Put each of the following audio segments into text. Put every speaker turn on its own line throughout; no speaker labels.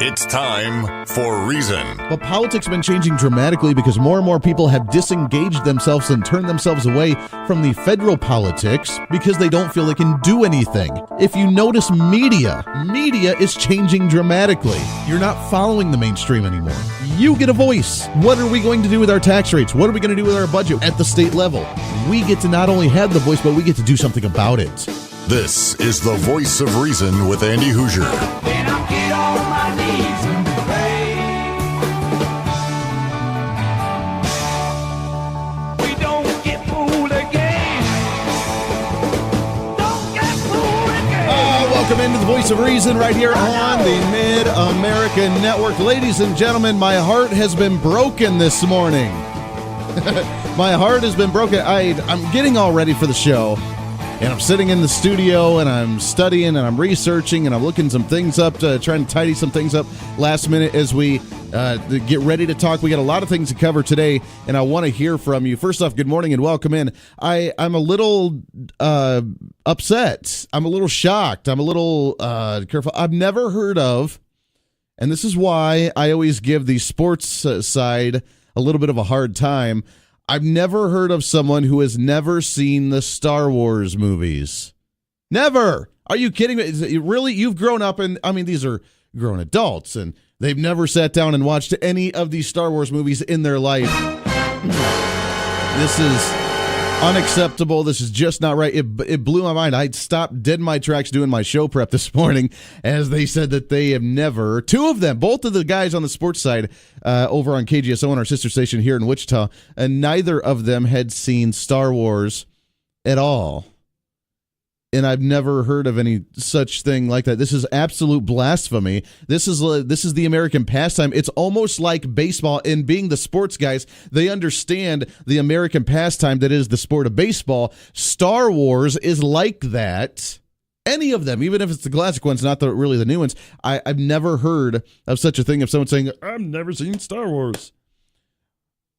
It's time for Reason.
But politics has been changing dramatically because more and more people have disengaged themselves and turned themselves away from the federal politics because they don't feel they can do anything. If you notice media is changing dramatically. You're not following the mainstream anymore. You get a voice. What are we going to do with our tax rates? What are we going to do with our budget at the state level? We get to not only have the voice, but we get to do something about it.
This is the Voice of Reason with Andy Hoosier.
Then I'll get on my knees and pray. We don't get fooled again. Don't get fooled again.
Welcome into the Voice of Reason right here on the Mid-American Network. Ladies and gentlemen, my heart has been broken this morning. My heart has been broken. I'm getting all ready for the show. And I'm sitting in the studio, and I'm studying, and I'm researching, and I'm looking some things up, trying to tidy some things up last minute as we get ready to talk. We got a lot of things to cover today, and I want to hear from you. First off, good morning and welcome in. I'm a little upset. I'm a little shocked. I'm a little careful. I've never heard of, and this is why I always give the sports side a little bit of a hard time. I've never heard of someone who has never seen the Star Wars movies. Never. Are you kidding me? Really? You've grown up, and I mean, these are grown adults, and they've never sat down and watched any of these Star Wars movies in their life. This is unacceptable. This is just not right. It blew my mind. I stopped dead in my tracks doing my show prep this morning as they said that they have never, two of them, both of the guys on the sports side over on KGSO and our sister station here in Wichita, and neither of them had seen Star Wars at all. And I've never heard of any such thing like that. This is absolute blasphemy. This is the American pastime. It's almost like baseball. And being the sports guys, they understand the American pastime that is the sport of baseball. Star Wars is like that. Any of them, even if it's the classic ones, not really the new ones. I've never heard of such a thing of someone saying, I've never seen Star Wars.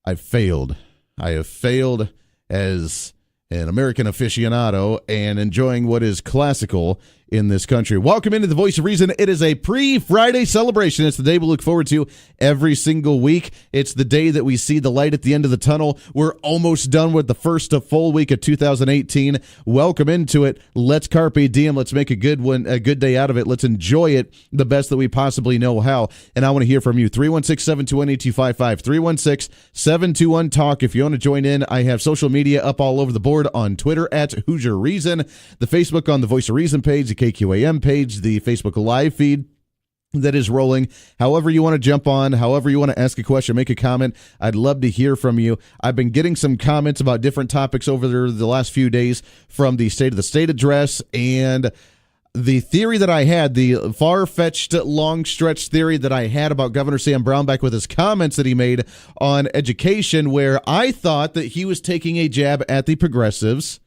I've failed. I have failed as an American aficionado and enjoying what is classical in this country. Welcome into the Voice of Reason. It is a pre-Friday celebration. It's the day we look forward to every single week. It's the day that we see the light at the end of the tunnel. We're almost done with the first full week of 2018. Welcome into it. Let's carpe diem. Let's make a good day out of it. Let's enjoy it the best that we possibly know how. And I want to hear from you. 316-721-8255. 316-721-TALK. If you want to join in, I have social media up all over the board on Twitter at Hoosier Reason, the Facebook on the Voice of Reason page, the KQAM page, the Facebook Live feed that is rolling. However you want to jump on, however you want to ask a question, make a comment, I'd love to hear from you. I've been getting some comments about different topics over the last few days from the State of the State address, and the theory that I had, the far-fetched, long-stretched theory that I had about Governor Sam Brownback with his comments that he made on education, where I thought that he was taking a jab at the progressives.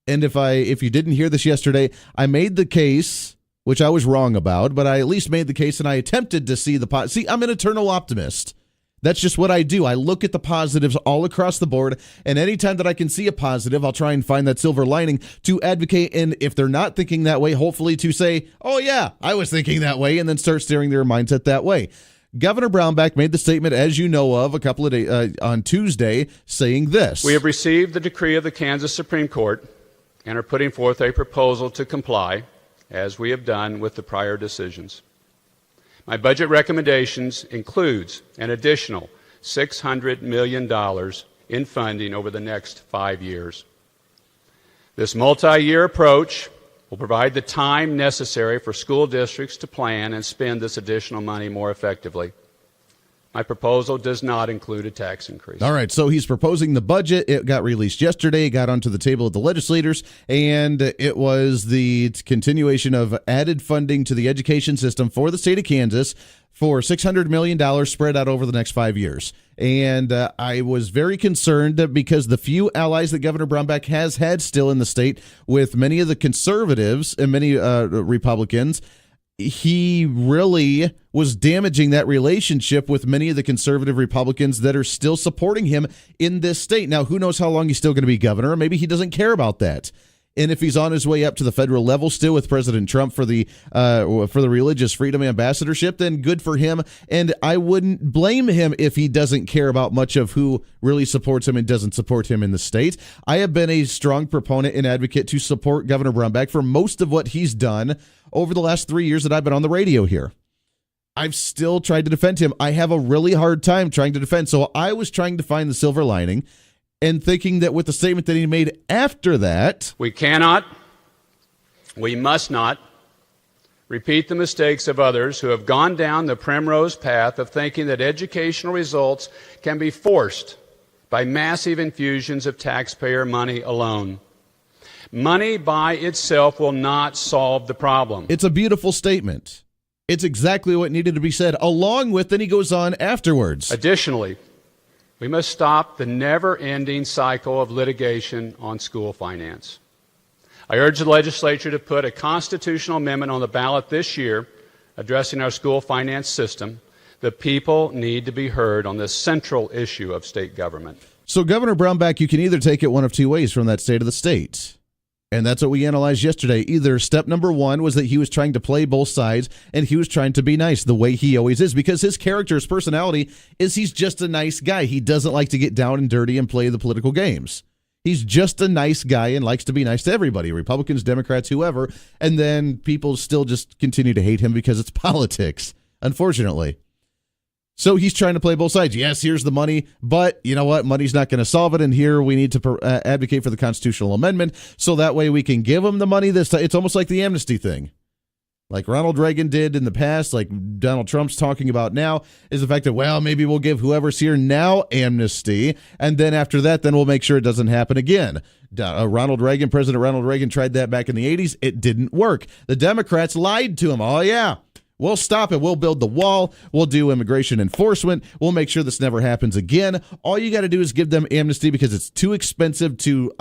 And if you didn't hear this yesterday, I made the case, which I was wrong about, but I at least made the case, and I attempted to see the See, I'm an eternal optimist. That's just what I do. I look at the positives all across the board, and anytime that I can see a positive, I'll try and find that silver lining to advocate. And if they're not thinking that way, hopefully to say, oh yeah, I was thinking that way, and then start steering their mindset that way. Governor Brownback made the statement, as you know of, a couple of days on Tuesday, saying this.
We have received the decree of the Kansas Supreme Court and are putting forth a proposal to comply, as we have done with the prior decisions. My budget recommendations includes an additional $600 million in funding over the next 5 years. This multi-year approach will provide the time necessary for school districts to plan and spend this additional money more effectively. My proposal does not include a tax increase.
All right, so he's proposing the budget. It got released yesterday. It got onto the table of the legislators, and it was the continuation of added funding to the education system for the state of Kansas for $600 million spread out over the next 5 years. And I was very concerned because the few allies that Governor Brownback has had still in the state, with many of the conservatives and many Republicans, he really was damaging that relationship with many of the conservative Republicans that are still supporting him in this state. Now, who knows how long he's still going to be governor? Maybe he doesn't care about that. And if he's on his way up to the federal level still with President Trump for the religious freedom ambassadorship, then good for him. And I wouldn't blame him if he doesn't care about much of who really supports him and doesn't support him in the state. I have been a strong proponent and advocate to support Governor Brownback for most of what he's done over the last 3 years that I've been on the radio here. I've still tried to defend him. I have a really hard time trying to defend. So I was trying to find the silver lining and thinking that with the statement that he made after that,
we cannot, we must not repeat the mistakes of others who have gone down the primrose path of thinking that educational results can be forced by massive infusions of taxpayer money alone. Money by itself will not solve the problem.
It's a beautiful statement. It's exactly what needed to be said, along with, then he goes on afterwards.
Additionally, we must stop the never-ending cycle of litigation on school finance. I urge the legislature to put a constitutional amendment on the ballot this year addressing our school finance system. The people need to be heard on this central issue of state government.
So, Governor Brownback, you can either take it one of two ways from that state of the state. And that's what we analyzed yesterday. Either step number one was that he was trying to play both sides and he was trying to be nice the way he always is, because his character, his personality is he's just a nice guy. He doesn't like to get down and dirty and play the political games. He's just a nice guy and likes to be nice to everybody, Republicans, Democrats, whoever. And then people still just continue to hate him because it's politics, unfortunately. So he's trying to play both sides. Yes, here's the money, but you know what? Money's not going to solve it, and here we need to advocate for the constitutional amendment so that way we can give them the money this time. It's almost like the amnesty thing. Like Ronald Reagan did in the past, like Donald Trump's talking about now, is the fact that, well, maybe we'll give whoever's here now amnesty, and then after that, then we'll make sure it doesn't happen again. President Ronald Reagan tried that back in the 80s. It didn't work. The Democrats lied to him. Oh, yeah. We'll stop it. We'll build the wall. We'll do immigration enforcement. We'll make sure this never happens again. All you got to do is give them amnesty because it's too expensive to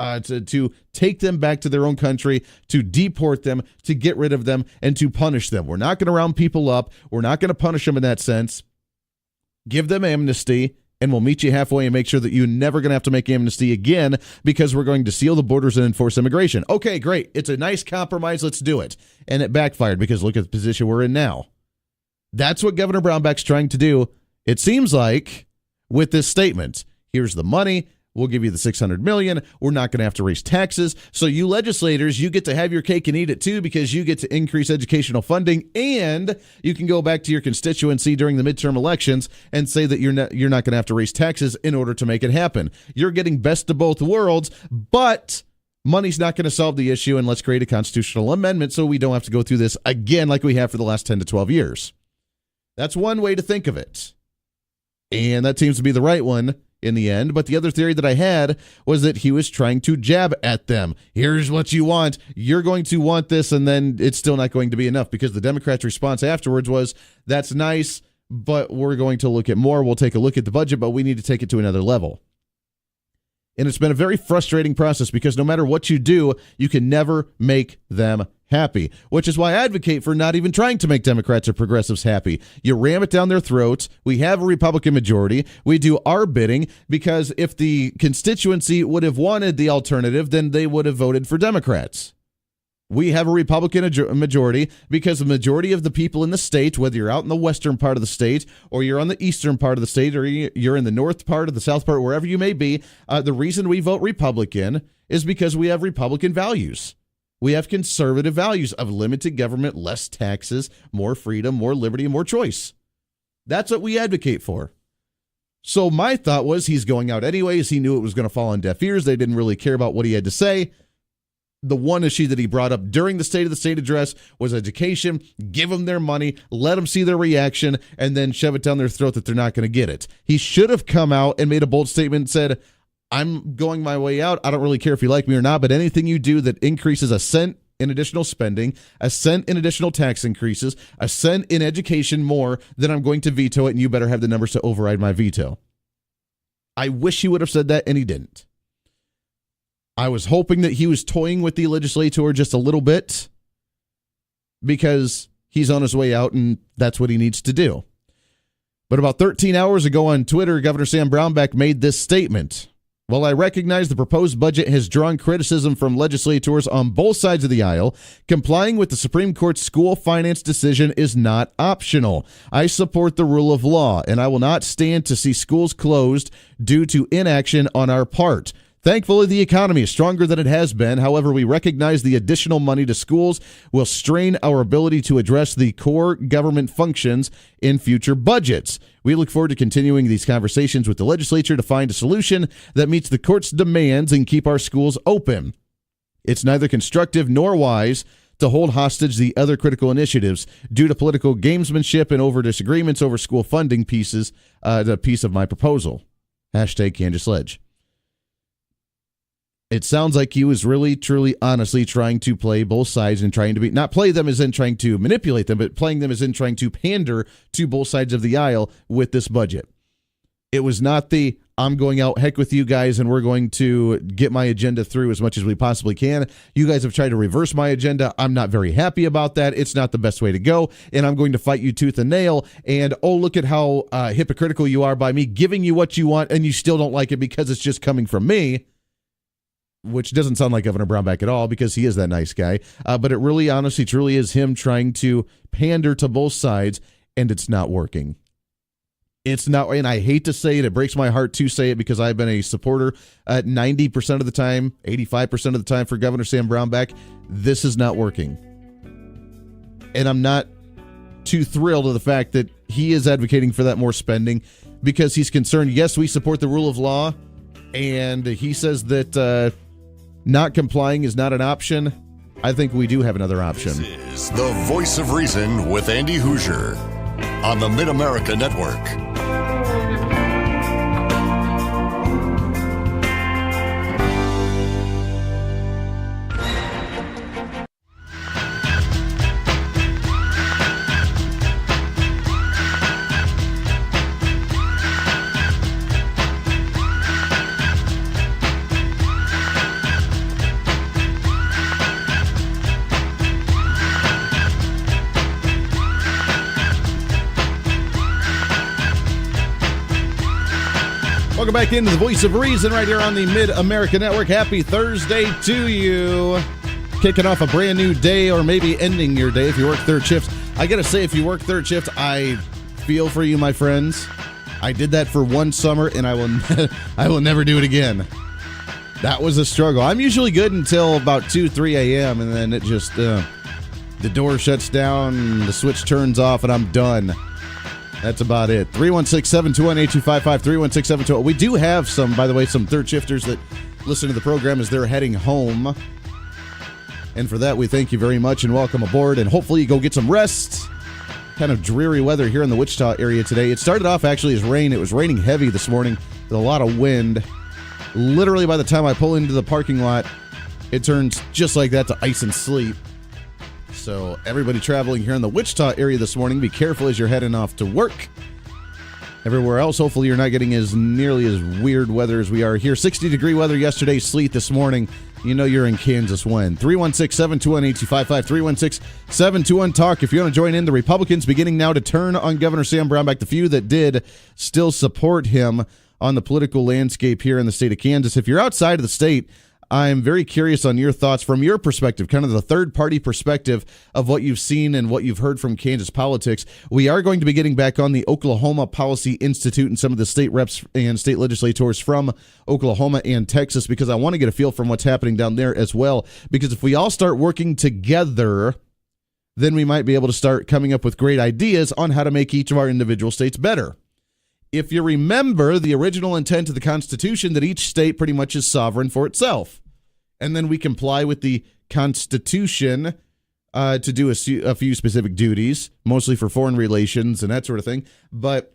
take them back to their own country, to deport them, to get rid of them, and to punish them. We're not going to round people up. We're not going to punish them in that sense. Give them amnesty, and we'll meet you halfway and make sure that you're never going to have to make amnesty again because we're going to seal the borders and enforce immigration. Okay, great. It's a nice compromise. Let's do it. And it backfired because look at the position we're in now. That's what Governor Brownback's trying to do, it seems like, with this statement. Here's the money. We'll give you the $600 million. We're not going to have to raise taxes. So you legislators, you get to have your cake and eat it too because you get to increase educational funding and you can go back to your constituency during the midterm elections and say that you're not going to have to raise taxes in order to make it happen. You're getting best of both worlds, but money's not going to solve the issue, and let's create a constitutional amendment so we don't have to go through this again like we have for the last 10 to 12 years. That's one way to think of it. And that seems to be the right one in the end. But the other theory that I had was that he was trying to jab at them. Here's what you want. You're going to want this, and then it's still not going to be enough because the Democrats' response afterwards was, that's nice, but we're going to look at more. We'll take a look at the budget, but we need to take it to another level. And it's been a very frustrating process because no matter what you do, you can never make them happy, which is why I advocate for not even trying to make Democrats or progressives happy. You ram it down their throats. We have a Republican majority. We do our bidding because if the constituency would have wanted the alternative, then they would have voted for Democrats. We have a Republican majority because the majority of the people in the state, whether you're out in the western part of the state or you're on the eastern part of the state or you're in the north part or the south part, wherever you may be, the reason we vote Republican is because we have Republican values. We have conservative values of limited government, less taxes, more freedom, more liberty, and more choice. That's what we advocate for. So my thought was he's going out anyways. He knew it was going to fall on deaf ears. They didn't really care about what he had to say. The one issue that he brought up during the State of the State address was education. Give them their money, let them see their reaction, and then shove it down their throat that they're not going to get it. He should have come out and made a bold statement and said, I'm going my way out. I don't really care if you like me or not, but anything you do that increases a cent in additional spending, a cent in additional tax increases, a cent in education more, then I'm going to veto it, and you better have the numbers to override my veto. I wish he would have said that, and he didn't. I was hoping that he was toying with the legislature just a little bit because he's on his way out and that's what he needs to do. But about 13 hours ago on Twitter, Governor Sam Brownback made this statement. While I recognize the proposed budget has drawn criticism from legislators on both sides of the aisle, complying with the Supreme Court's school finance decision is not optional. I support the rule of law, and I will not stand to see schools closed due to inaction on our part. Thankfully, the economy is stronger than it has been. However, we recognize the additional money to schools will strain our ability to address the core government functions in future budgets. We look forward to continuing these conversations with the legislature to find a solution that meets the court's demands and keep our schools open. It's neither constructive nor wise to hold hostage the other critical initiatives due to political gamesmanship and over disagreements over school funding pieces, the piece of my proposal. Hashtag Kansas Ledge. It sounds like he was really, truly, honestly trying to play both sides and trying to be, not play them as in trying to manipulate them, but playing them as in trying to pander to both sides of the aisle with this budget. It was not the, I'm going out heck with you guys and we're going to get my agenda through as much as we possibly can. You guys have tried to reverse my agenda. I'm not very happy about that. It's not the best way to go. And I'm going to fight you tooth and nail. And oh, look at how hypocritical you are by me giving you what you want and you still don't like it because it's just coming from me. Which doesn't sound like Governor Brownback at all because he is that nice guy. But it really, honestly, truly is him trying to pander to both sides, and it's not working. It's not, and I hate to say it. It breaks my heart to say it because I've been a supporter 90% of the time, 85% of the time for Governor Sam Brownback. This is not working. And I'm not too thrilled of the fact that he is advocating for that more spending because he's concerned, yes, we support the rule of law, and he says that not complying is not an option. I think we do have another option.
This is the Voice of Reason with Andy Hoosier on the Mid-America Network.
Welcome back into the Voice of Reason right here on the Mid-America Network. Happy Thursday to you. Kicking off a brand new day or maybe ending your day if you work third shifts. I got to say, if you work third shift, I feel for you, my friends. I did that for one summer, and I will never do it again. That was a struggle. I'm usually good until about 2, 3 a.m., and then it just, the door shuts down, the switch turns off, and I'm done. That's about it. 316-721-8255, 316-721. We do have some, by the way, some third shifters that listen to the program as they're heading home. And for that, we thank you very much and welcome aboard. And hopefully you go get some rest. Kind of dreary weather here in the Wichita area today. It started off actually as rain. It was raining heavy this morning with a lot of wind. Literally by the time I pull into the parking lot, it turns just like that to ice and sleet. So everybody traveling here in the Wichita area this morning, be careful as you're heading off to work. Everywhere else, hopefully you're not getting as nearly as weird weather as we are here. 60-degree weather yesterday, sleet this morning. You know you're in Kansas when. 316-721-8255, 316-721-TALK. If you want to join in, the Republicans beginning now to turn on Governor Sam Brownback, the few that did still support him on the political landscape here in the state of Kansas. If you're outside of the state, I'm very curious on your thoughts from your perspective, kind of the third-party perspective of what you've seen and what you've heard from Kansas politics. We are going to be getting back on the Oklahoma Policy Institute and some of the state reps and state legislators from Oklahoma and Texas because I want to get a feel from what's happening down there as well. Because if we all start working together, then we might be able to start coming up with great ideas on how to make each of our individual states better. If you remember the original intent of the Constitution that each state pretty much is sovereign for itself. And then we comply with the Constitution to do a few specific duties, mostly for foreign relations and that sort of thing. But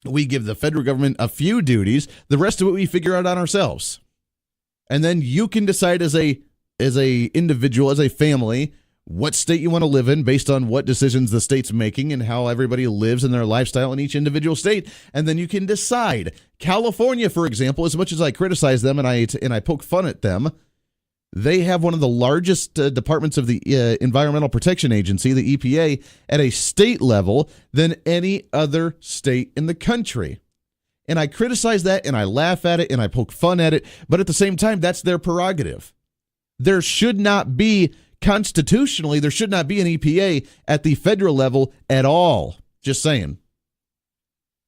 we give the federal government a few duties. The rest of it we figure out on ourselves. And then you can decide as a individual, as a family, what state you want to live in based on what decisions the state's making and how everybody lives in their lifestyle in each individual state. And then you can decide. California, for example, as much as I criticize them and I poke fun at them, they have one of the largest departments of the Environmental Protection Agency, the EPA, at a state level than any other state in the country. And I criticize that, and I laugh at it, and I poke fun at it, but at the same time, that's their prerogative. There should not be, constitutionally, there should not be an EPA at the federal level at all. Just saying.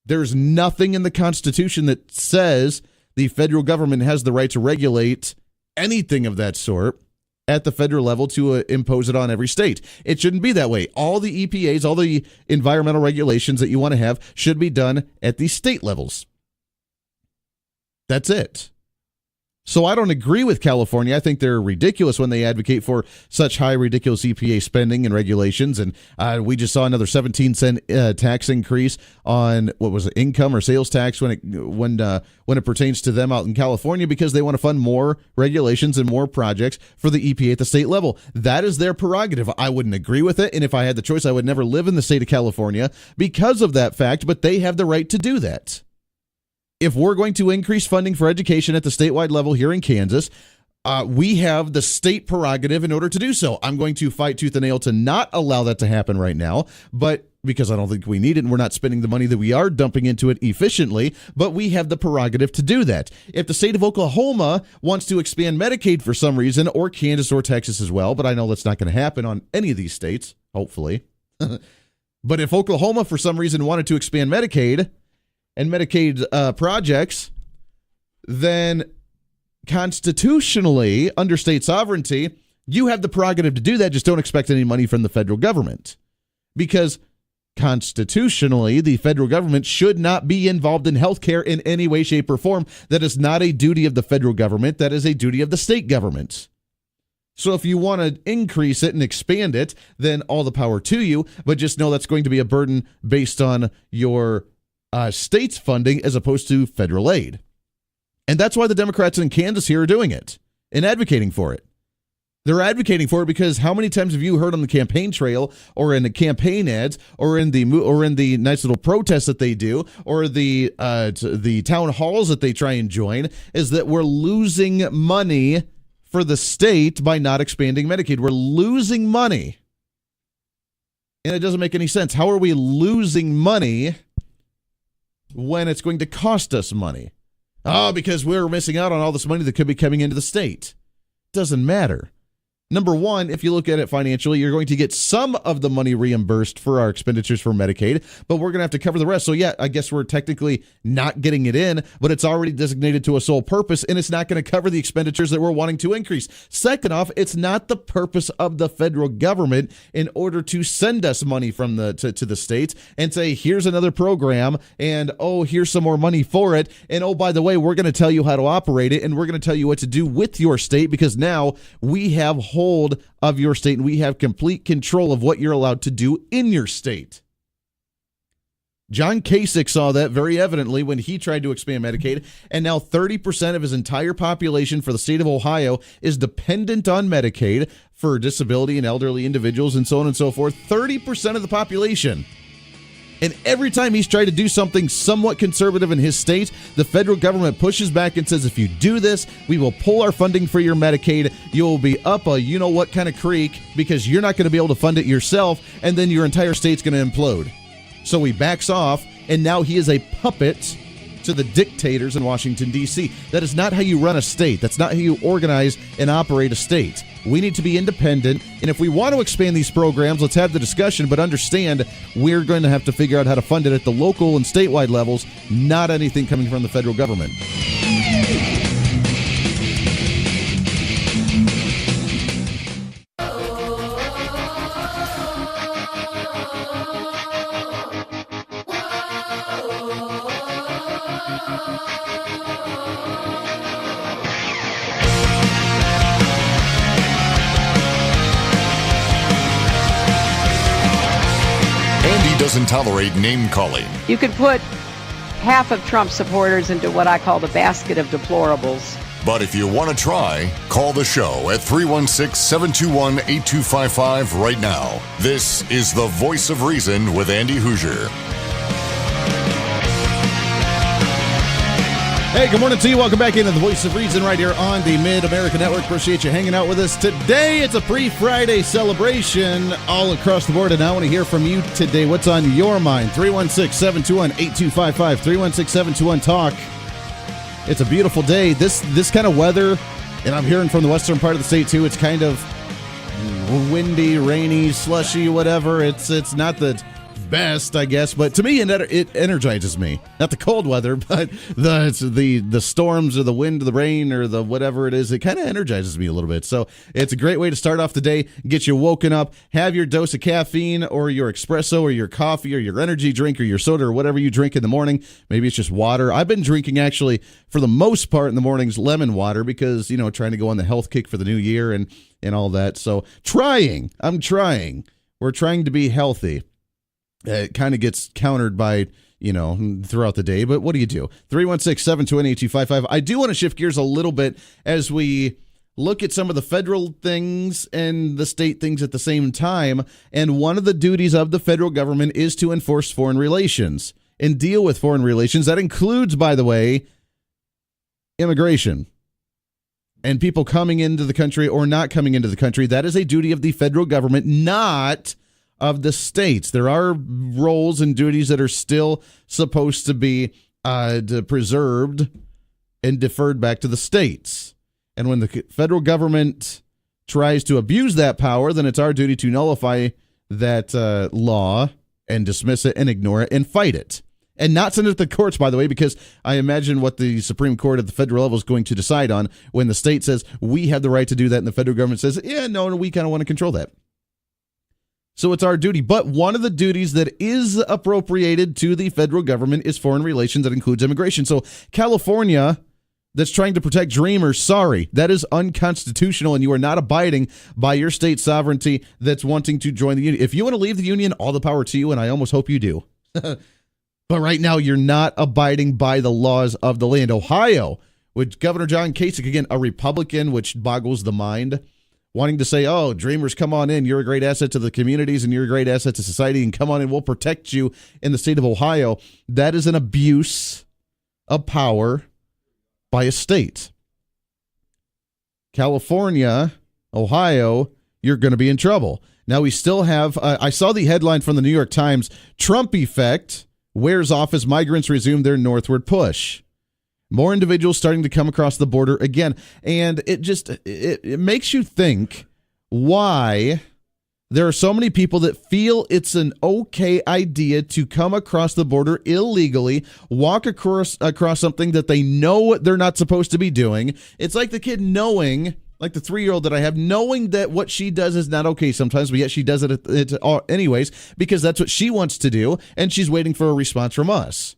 There's nothing in the Constitution that says the federal government has the right to regulate anything of that sort at the federal level to impose it on every state. It shouldn't be that way. All the EPAs, all the environmental regulations that you want to have should be done at the state levels. That's it. So I don't agree with California. I think they're ridiculous when they advocate for such high, ridiculous EPA spending and regulations. And we just saw another 17-cent tax increase on what was it, income or sales tax when it pertains to them out in California, because they want to fund more regulations and more projects for the EPA at the state level. That is their prerogative. I wouldn't agree with it, and if I had the choice, I would never live in the state of California because of that fact. But they have the right to do that. If we're going to increase funding for education at the statewide level here in Kansas, we have the state prerogative in order to do so. I'm going to fight tooth and nail to not allow that to happen right now, but because I don't think we need it and we're not spending the money that we are dumping into it efficiently, but we have the prerogative to do that. If the state of Oklahoma wants to expand Medicaid for some reason, or Kansas or Texas as well, but I know that's not going to happen on any of these states, hopefully. But if Oklahoma for some reason wanted to expand Medicaid and Medicaid projects, then constitutionally, under state sovereignty, you have the prerogative to do that. Just don't expect any money from the federal government, because constitutionally, the federal government should not be involved in health care in any way, shape, or form. That is not a duty of the federal government. That is a duty of the state government. So if you want to increase it and expand it, then all the power to you, but just know that's going to be a burden based on your state's funding as opposed to federal aid. And that's why the Democrats in Kansas here are doing it and advocating for it. They're advocating for it because how many times have you heard on the campaign trail or in the campaign ads or in the nice little protests that they do or the town halls that they try and join is that we're losing money for the state by not expanding Medicaid. We're losing money. And it doesn't make any sense. How are we losing money when it's going to cost us money? Oh, because we're missing out on all this money that could be coming into the state. Doesn't matter. Number one, if you look at it financially, you're going to get some of the money reimbursed for our expenditures for Medicaid, but we're going to have to cover the rest. So yeah, I guess we're technically not getting it in, but it's already designated to a sole purpose, and it's not going to cover the expenditures that we're wanting to increase. Second off, it's not the purpose of the federal government in order to send us money from to the states and say, here's another program, and oh, here's some more money for it, and oh, by the way, we're going to tell you how to operate it, and we're going to tell you what to do with your state, because now we have hold of your state and we have complete control of what you're allowed to do in your state. John Kasich saw that very evidently when he tried to expand Medicaid, and now 30% of his entire population for the state of Ohio is dependent on Medicaid for disability and elderly individuals and so on and so forth. 30% of the population. And every time he's tried to do something somewhat conservative in his state, the federal government pushes back and says, if you do this, we will pull our funding for your Medicaid. You'll be up a you-know-what kind of creek because you're not going to be able to fund it yourself, and then your entire state's going to implode. So he backs off, and now he is a puppet to the dictators in Washington, D.C. That is not how you run a state. That's not how you organize and operate a state. We need to be independent, and if we want to expand these programs, let's have the discussion, but understand we're going to have to figure out how to fund it at the local and statewide levels, not anything coming from the federal government.
Doesn't tolerate name calling.
You could put half of Trump supporters into what I call the basket of deplorables.
But if you want to try, call the show at 316-721-8255 right now. This is the Voice of Reason with Andy Hoosier.
Hey, good morning to you. Welcome back into the Voice of Reason right here on the Mid-America Network. Appreciate you hanging out with us today. It's a pre-Friday celebration all across the board, and I want to hear from you today. What's on your mind? 316-721-8255, 316-721-TALK. It's a beautiful day. This kind of weather, and I'm hearing from the western part of the state too, it's kind of windy, rainy, slushy, whatever. It's not the best, I guess, but to me it energizes me. Not the cold weather, but the storms or the wind, the rain, or the whatever it is. It kind of energizes me a little bit. So it's a great way to start off the day, get you woken up, have your dose of caffeine or your espresso or your coffee or your energy drink or your soda or whatever you drink in the morning. Maybe it's just water. I've been drinking, actually, for the most part in the mornings, lemon water because, trying to go on the health kick for the new year and all that. So I'm trying. We're trying to be healthy. It kind of gets countered by, throughout the day. But what do you do? 316-721-8255. I do want to shift gears a little bit as we look at some of the federal things and the state things at the same time. And one of the duties of the federal government is to enforce foreign relations and deal with foreign relations. That includes, by the way, immigration and people coming into the country or not coming into the country. That is a duty of the federal government, not of the states. There are roles and duties that are still supposed to be preserved and deferred back to the states. And when the federal government tries to abuse that power, then it's our duty to nullify that law and dismiss it and ignore it and fight it. And not send it to the courts, by the way, because I imagine what the Supreme Court at the federal level is going to decide on when the state says, we have the right to do that, and the federal government says, yeah, no, we kind of want to control that. So it's our duty. But one of the duties that is appropriated to the federal government is foreign relations. That includes immigration. So California, that's trying to protect dreamers, sorry, that is unconstitutional, and you are not abiding by your state sovereignty that's wanting to join the union. If you want to leave the union, all the power to you, and I almost hope you do. But right now, you're not abiding by the laws of the land. Ohio, with Governor John Kasich, again, a Republican, which boggles the mind, wanting to say, oh, dreamers, come on in. You're a great asset to the communities and you're a great asset to society, and come on in. We'll protect you in the state of Ohio. That is an abuse of power by a state. California, Ohio, you're going to be in trouble. Now, we still have, I saw the headline from the New York Times, Trump effect wears off as migrants resume their northward push. More individuals starting to come across the border again. And it makes you think why there are so many people that feel it's an okay idea to come across the border illegally, walk across something that they know they're not supposed to be doing. It's like the kid knowing, like the 3-year-old that I have, knowing that what she does is not okay sometimes, but yet she does it anyways because that's what she wants to do, and she's waiting for a response from us.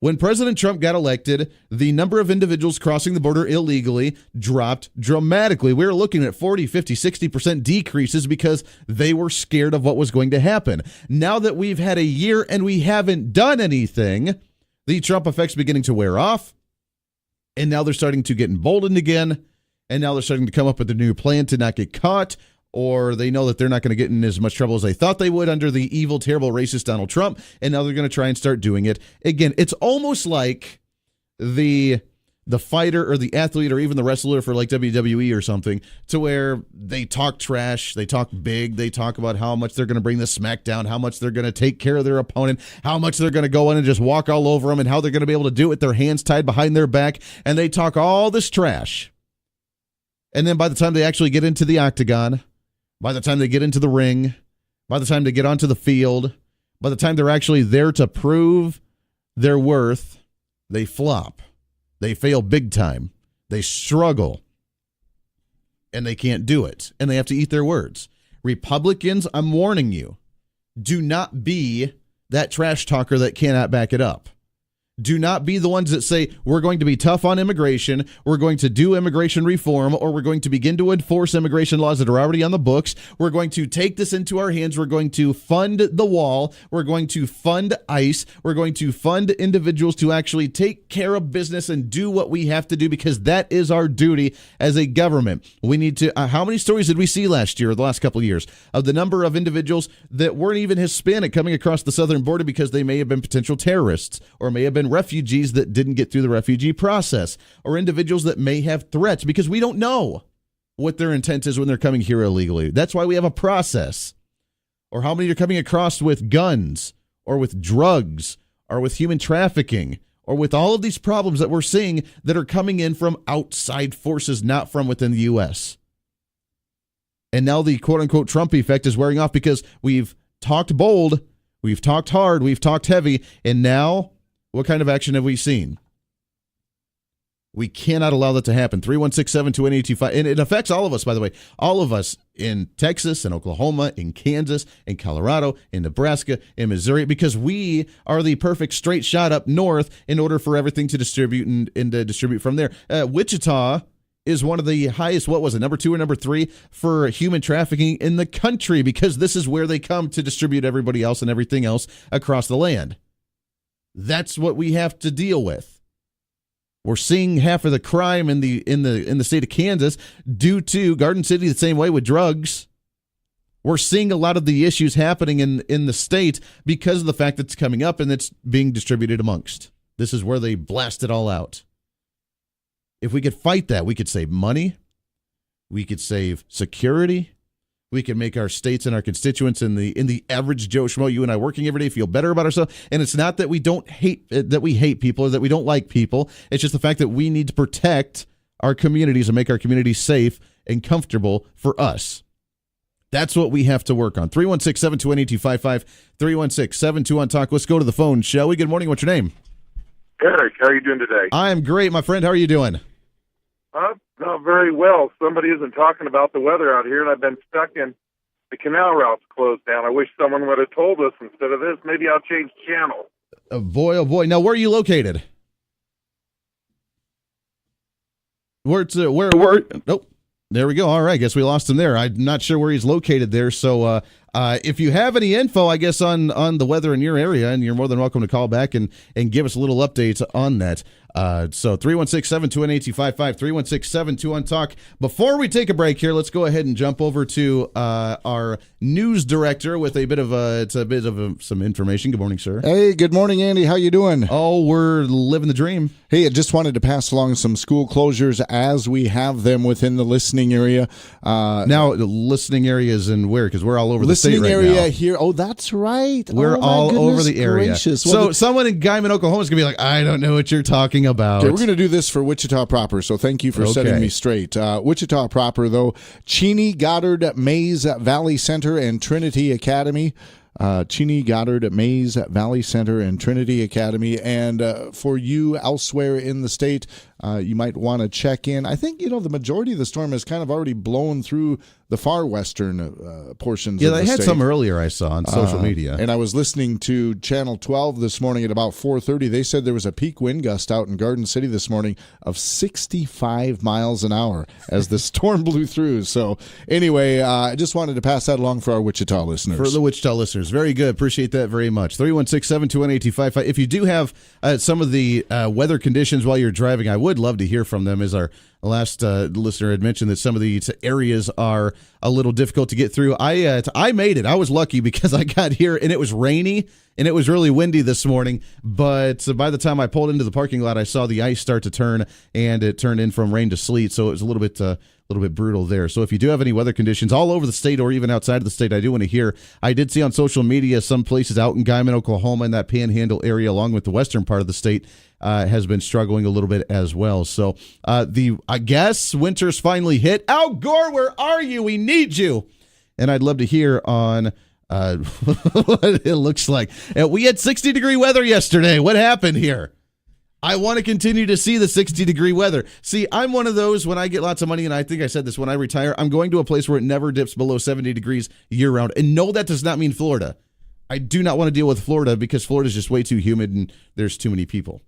When President Trump got elected, the number of individuals crossing the border illegally dropped dramatically. We were looking at 40, 50, 60% decreases because they were scared of what was going to happen. Now that we've had a year and we haven't done anything, the Trump effect's beginning to wear off, and now they're starting to get emboldened again, and now they're starting to come up with a new plan to not get caught, or they know that they're not going to get in as much trouble as they thought they would under the evil, terrible, racist Donald Trump, and now they're going to try and start doing it again. It's almost like the fighter or the athlete or even the wrestler for like WWE or something, to where they talk trash, they talk big, they talk about how much they're going to bring the smackdown, how much they're going to take care of their opponent, how much they're going to go in and just walk all over them, and how they're going to be able to do it with their hands tied behind their back, and they talk all this trash. And then by the time they actually get into the octagon, by the time they get into the ring, by the time they get onto the field, by the time they're actually there to prove their worth, they flop. They fail big time. They struggle. And they can't do it. And they have to eat their words. Republicans, I'm warning you, do not be that trash talker that cannot back it up. Do not be the ones that say, we're going to be tough on immigration, we're going to do immigration reform, or we're going to begin to enforce immigration laws that are already on the books. We're going to take this into our hands. We're going to fund the wall. We're going to fund ICE. We're going to fund individuals to actually take care of business and do what we have to do, because that is our duty as a government. We need to, how many stories did we see last year or the last couple of years of the number of individuals that weren't even Hispanic coming across the southern border because they may have been potential terrorists or may have been been refugees that didn't get through the refugee process, or individuals that may have threats, because we don't know what their intent is when they're coming here illegally. That's why we have a process. Or how many are coming across with guns, or with drugs, or with human trafficking, or with all of these problems that we're seeing that are coming in from outside forces, not from within the U.S. And now the quote-unquote Trump effect is wearing off because we've talked bold, we've talked hard, we've talked heavy, and now what kind of action have we seen? We cannot allow that to happen. 316-721-8255. And it affects all of us, by the way. All of us in Texas, in Oklahoma, in Kansas, in Colorado, in Nebraska, in Missouri, because we are the perfect straight shot up north in order for everything to distribute and to distribute from there. Wichita is one of the highest, what was it, number 2 or number 3 for human trafficking in the country, because this is where they come to distribute everybody else and everything else across the land. That's what we have to deal with. We're seeing half of the crime in the state of Kansas due to Garden City, the same way with drugs. We're seeing a lot of the issues happening in the state because of the fact that it's coming up and it's being distributed amongst. This is where they blast it all out. If we could fight that, we could save money. We could save security. We can make our states and our constituents in the average Joe Schmo, you and I working every day, feel better about ourselves. And it's not that we hate people or that we don't like people. It's just the fact that we need to protect our communities and make our communities safe and comfortable for us. That's what we have to work on. 316-721-8255, 316-721-TALK. Let's go to the phone, shall we? Good morning. What's your name?
Eric, how are you doing today?
I'm great, my friend. How are you doing?
Not very well. Somebody isn't talking about the weather out here, and I've been stuck in the canal route's closed down. I wish someone would have told us instead of this. Maybe I'll change channel.
Oh, boy, oh, boy. Now, where are you located? Where? Nope. There we go. All right. Guess we lost him there. I'm not sure where he's located there. So if you have any info, I guess, on the weather in your area, and you're more than welcome to call back and give us a little update on that. So 316-721-8255, 316-721-TALK. Before we take a break here, let's go ahead and jump over to our news director with a bit of some information. Good morning, sir.
Hey, good morning, Andy. How you doing?
Oh, we're living the dream.
Hey, I just wanted to pass along some school closures as we have them within the listening area.
Now, the listening area is in where? Because we're all over the state right now.
Listening area here. Oh, that's right.
We're all over the area.
Gracious.
So someone in Guyman, Oklahoma is going to be like, I don't know what you're talking about.
Okay, we're going to do this for Wichita proper, so thank you for setting me straight. Wichita proper, though, Cheney, Goddard, Mays, Valley Center, and Trinity Academy. Cheney, Goddard, Mays, Valley Center, and Trinity Academy. And for you elsewhere in the state, you might want to check in. I think, the majority of the storm has kind of already blown through the far western portions of the state.
Yeah, they had some earlier I saw on social media.
And I was listening to Channel 12 this morning at about 4:30. They said there was a peak wind gust out in Garden City this morning of 65 miles an hour as the storm blew through. So anyway, I just wanted to pass that along for our Wichita listeners.
For the Wichita listeners. Very good. Appreciate that very much. 316-721-8255. If you do have some of the weather conditions while you're driving, I would love to hear from them. As our last listener had mentioned that some of these areas are a little difficult to get through. I made it. I was lucky because I got here and it was rainy and it was really windy this morning. But by the time I pulled into the parking lot, I saw the ice start to turn, and it turned in from rain to sleet. So it was a little bit brutal there. So if you do have any weather conditions all over the state or even outside of the state, I do want to hear. I did see on social media some places out in Guyman, Oklahoma, in that Panhandle area, along with the western part of the state, has been struggling a little bit as well. So I guess winter's finally hit. Al Gore, where are you? We need you. And I'd love to hear on what it looks like. We had 60-degree weather yesterday. What happened here? I want to continue to see the 60-degree weather. See, I'm one of those, when I get lots of money, and I think I said this, when I retire, I'm going to a place where it never dips below 70 degrees year-round. And no, that does not mean Florida. I do not want to deal with Florida because Florida is just way too humid and there's too many people.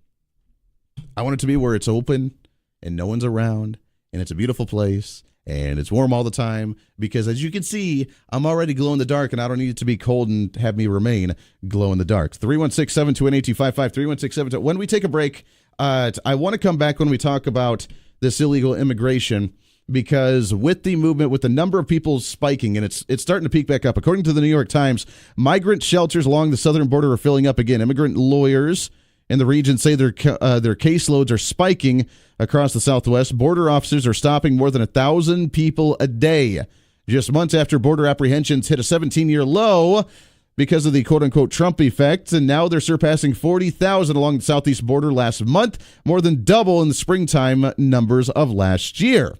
I want it to be where it's open and no one's around and it's a beautiful place and it's warm all the time, because as you can see, I'm already glow in the dark and I don't need it to be cold and have me remain glow in the dark. 316-721-8255, 316-721. When we take a break, I want to come back when we talk about this illegal immigration, because with the movement, with the number of people spiking, and it's starting to peak back up. According to the New York Times, migrant shelters along the southern border are filling up again. Immigrant lawyers in the region say their caseloads are spiking across the Southwest. Border officers are stopping more than 1,000 people a day. Just months after border apprehensions hit a 17-year low because of the quote-unquote Trump effect, and now they're surpassing 40,000 along the southeast border last month, more than double in the springtime numbers of last year.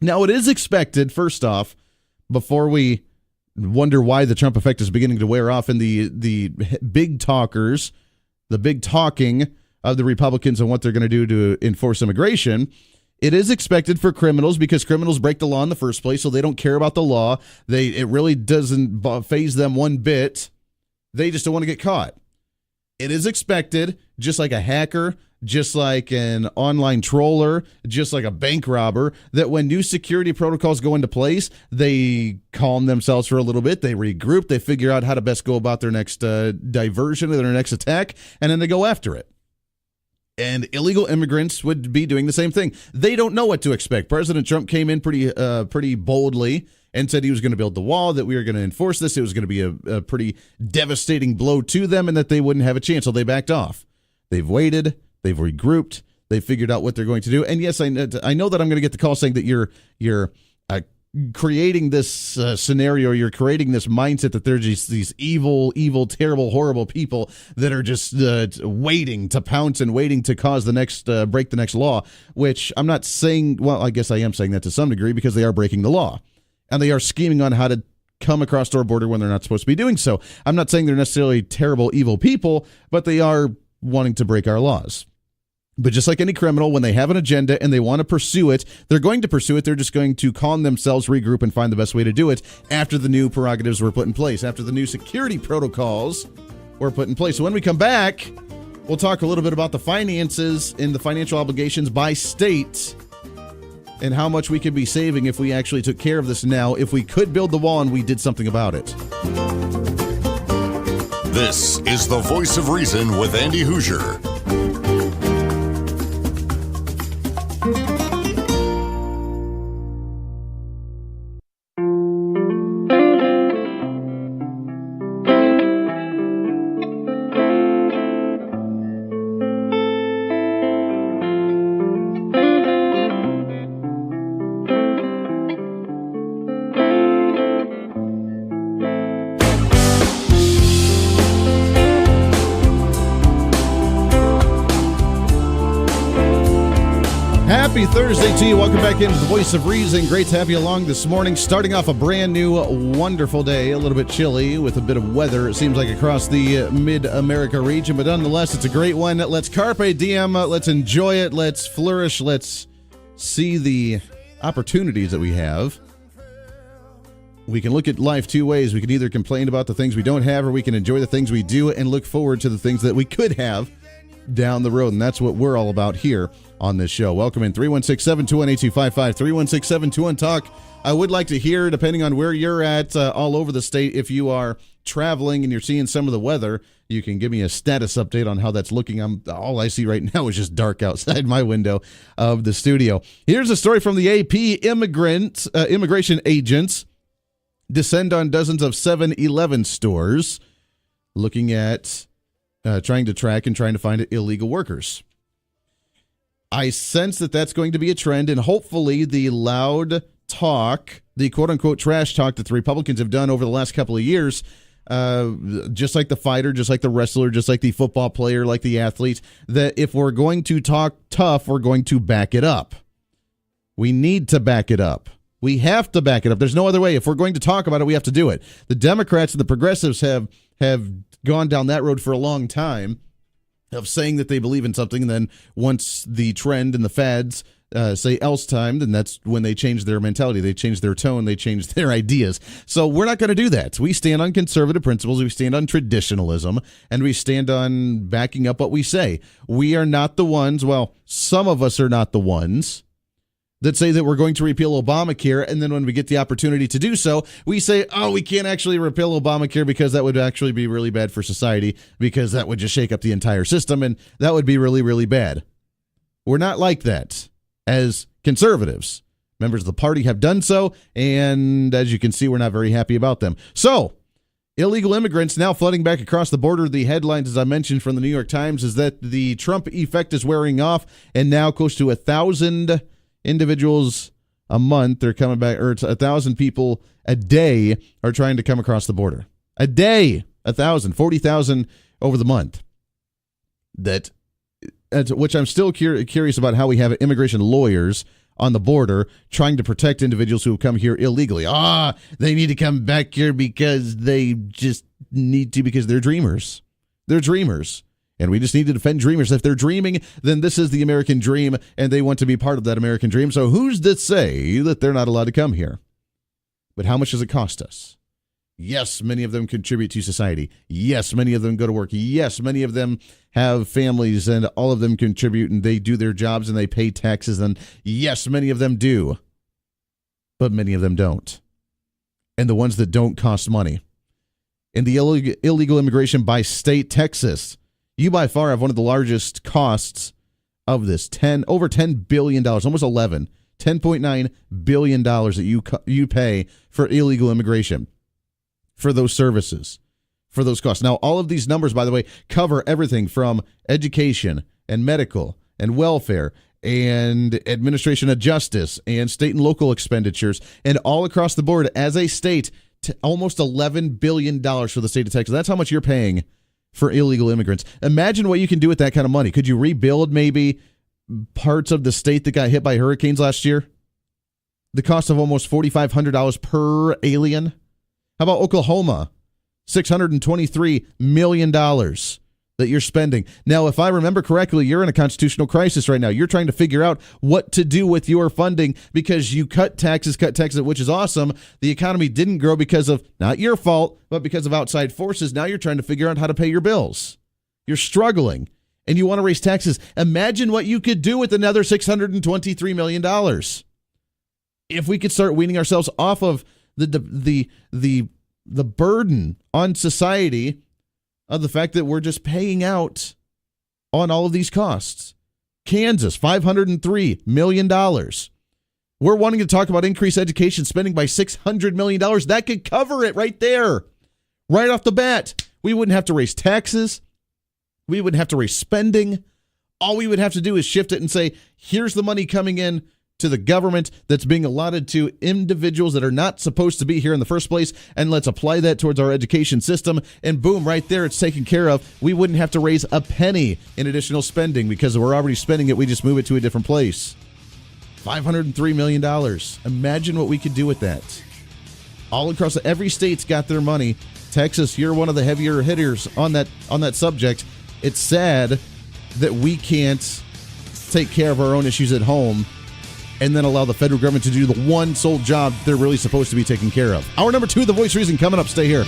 Now, it is expected, first off, before we wonder why the Trump effect is beginning to wear off in the big talkers, the big talking of the Republicans and what they're going to do to enforce immigration, it is expected for criminals, because criminals break the law in the first place, so they don't care about the law. It really doesn't faze them one bit. They just don't want to get caught. It is expected, just like a hacker, just like an online troller, just like a bank robber, that when new security protocols go into place, they calm themselves for a little bit, they regroup, they figure out how to best go about their next diversion or their next attack, and then they go after it. And illegal immigrants would be doing the same thing. They don't know what to expect. President Trump came in pretty boldly and said he was going to build the wall, that we were going to enforce this. It was going to be a pretty devastating blow to them, and that they wouldn't have a chance. So they backed off. They've waited. They've regrouped. They figured out what they're going to do. And yes, I know that I'm going to get the call saying that you're creating this scenario, you're creating this mindset that there's just these evil, terrible, horrible people that are just waiting to pounce and waiting to cause the next break the next law, which I'm not saying. Well, I guess I am saying that to some degree, because they are breaking the law and they are scheming on how to come across our border when they're not supposed to be doing so. I'm not saying they're necessarily terrible, evil people, but they are wanting to break our laws. But just like any criminal, when they have an agenda and they want to pursue it, they're going to pursue it. They're just going to calm themselves, regroup, and find the best way to do it after the new prerogatives were put in place, after the new security protocols were put in place. So when we come back, we'll talk a little bit about the finances and the financial obligations by state and how much we could be saving if we actually took care of this now, if we could build the wall and we did something about it.
This is the Voice of Reason with Andy Hoosier.
Happy Thursday to you. Welcome back into the Voice of Reason. Great to have you along this morning. Starting off a brand new, wonderful day. A little bit chilly with a bit of weather, it seems like, across the mid-America region. But nonetheless, it's a great one. Let's carpe diem. Let's enjoy it. Let's flourish. Let's see the opportunities that we have. We can look at life two ways. We can either complain about the things we don't have, or we can enjoy the things we do and look forward to the things that we could have down the road. And that's what we're all about here on this show. Welcome in 316-721-8255, 316-721-TALK. I would like to hear, depending on where you're at all over the state, if you are traveling and you're seeing some of the weather, you can give me a status update on how that's looking. All I see right now is just dark outside my window of the studio. Here's a story from the AP. Immigration agents descend on dozens of 7-Eleven stores looking at trying to track and trying to find illegal workers. I sense that that's going to be a trend, and hopefully the loud talk, the quote-unquote trash talk that the Republicans have done over the last couple of years, just like the fighter, just like the wrestler, just like the football player, like the athlete, that if we're going to talk tough, we're going to back it up. We need to back it up. We have to back it up. There's no other way. If we're going to talk about it, we have to do it. The Democrats and the progressives have gone down that road for a long time, of saying that they believe in something, and then once the trend and the fads say else time, then that's when they change their mentality. They change their tone. They change their ideas. So we're not going to do that. We stand on conservative principles. We stand on traditionalism, and we stand on backing up what we say. We are not the ones, well, some of us are not the ones that say that we're going to repeal Obamacare, and then when we get the opportunity to do so, we say, oh, we can't actually repeal Obamacare because that would actually be really bad for society, because that would just shake up the entire system, and that would be really, really bad. We're not like that as conservatives. Members of the party have done so, and as you can see, we're not very happy about them. So, Illegal immigrants now flooding back across the border. The headlines, as I mentioned from the New York Times, is that the Trump effect is wearing off, and now close to 1,000 individuals a month. They're coming back, or it's 1,000 people a day are trying to come across the border. A day, 1,000, 40,000 over the month. Which I'm still curious about how we have immigration lawyers on the border trying to protect individuals who have come here illegally. They need to come back here because they just need to, because they're dreamers. They're dreamers. And we just need to defend dreamers. If they're dreaming, then this is the American dream, and they want to be part of that American dream. So who's to say that they're not allowed to come here? But how much does it cost us? Yes, many of them contribute to society. Yes, many of them go to work. Yes, many of them have families, and all of them contribute, and they do their jobs, and they pay taxes. And yes, many of them do, but many of them don't. And the ones that don't cost money. In the illegal immigration by state, Texas, you by far have one of the largest costs of this. Over $10 billion, almost 11, $10.9 billion that you pay for illegal immigration, for those services, for those costs. Now, all of these numbers, by the way, cover everything from education and medical and welfare and administration of justice and state and local expenditures, and all across the board as a state, almost $11 billion for the state of Texas. That's how much you're paying for illegal immigrants. Imagine what you can do with that kind of money. Could you rebuild maybe parts of the state that got hit by hurricanes last year? The cost of almost $4,500 per alien. How about Oklahoma? $623 million that you're spending. Now, if I remember correctly, you're in a constitutional crisis right now. You're trying to figure out what to do with your funding because you cut taxes, which is awesome. The economy didn't grow because of, not your fault, but because of outside forces. Now you're trying to figure out how to pay your bills. You're struggling, and you want to raise taxes. Imagine what you could do with another $623 million. If we could start weaning ourselves off of the burden on society of the fact that we're just paying out on all of these costs. Kansas, $503 million. We're wanting to talk about increased education spending by $600 million. That could cover it right there. Right off the bat. We wouldn't have to raise taxes. We wouldn't have to raise spending. All we would have to do is shift it and say, here's the money coming in to the government that's being allotted to individuals that are not supposed to be here in the first place, and let's apply that towards our education system, and boom, right there, it's taken care of. We wouldn't have to raise a penny in additional spending because we're already spending it. We just move it to a different place. $503 million. Imagine what we could do with that. All across, every state's got their money. Texas, you're one of the heavier hitters on that subject. It's sad that we can't take care of our own issues at home and then allow the federal government to do the one sole job they're really supposed to be taking care of. Hour number 2, The Voice of Reason, coming up. Stay here.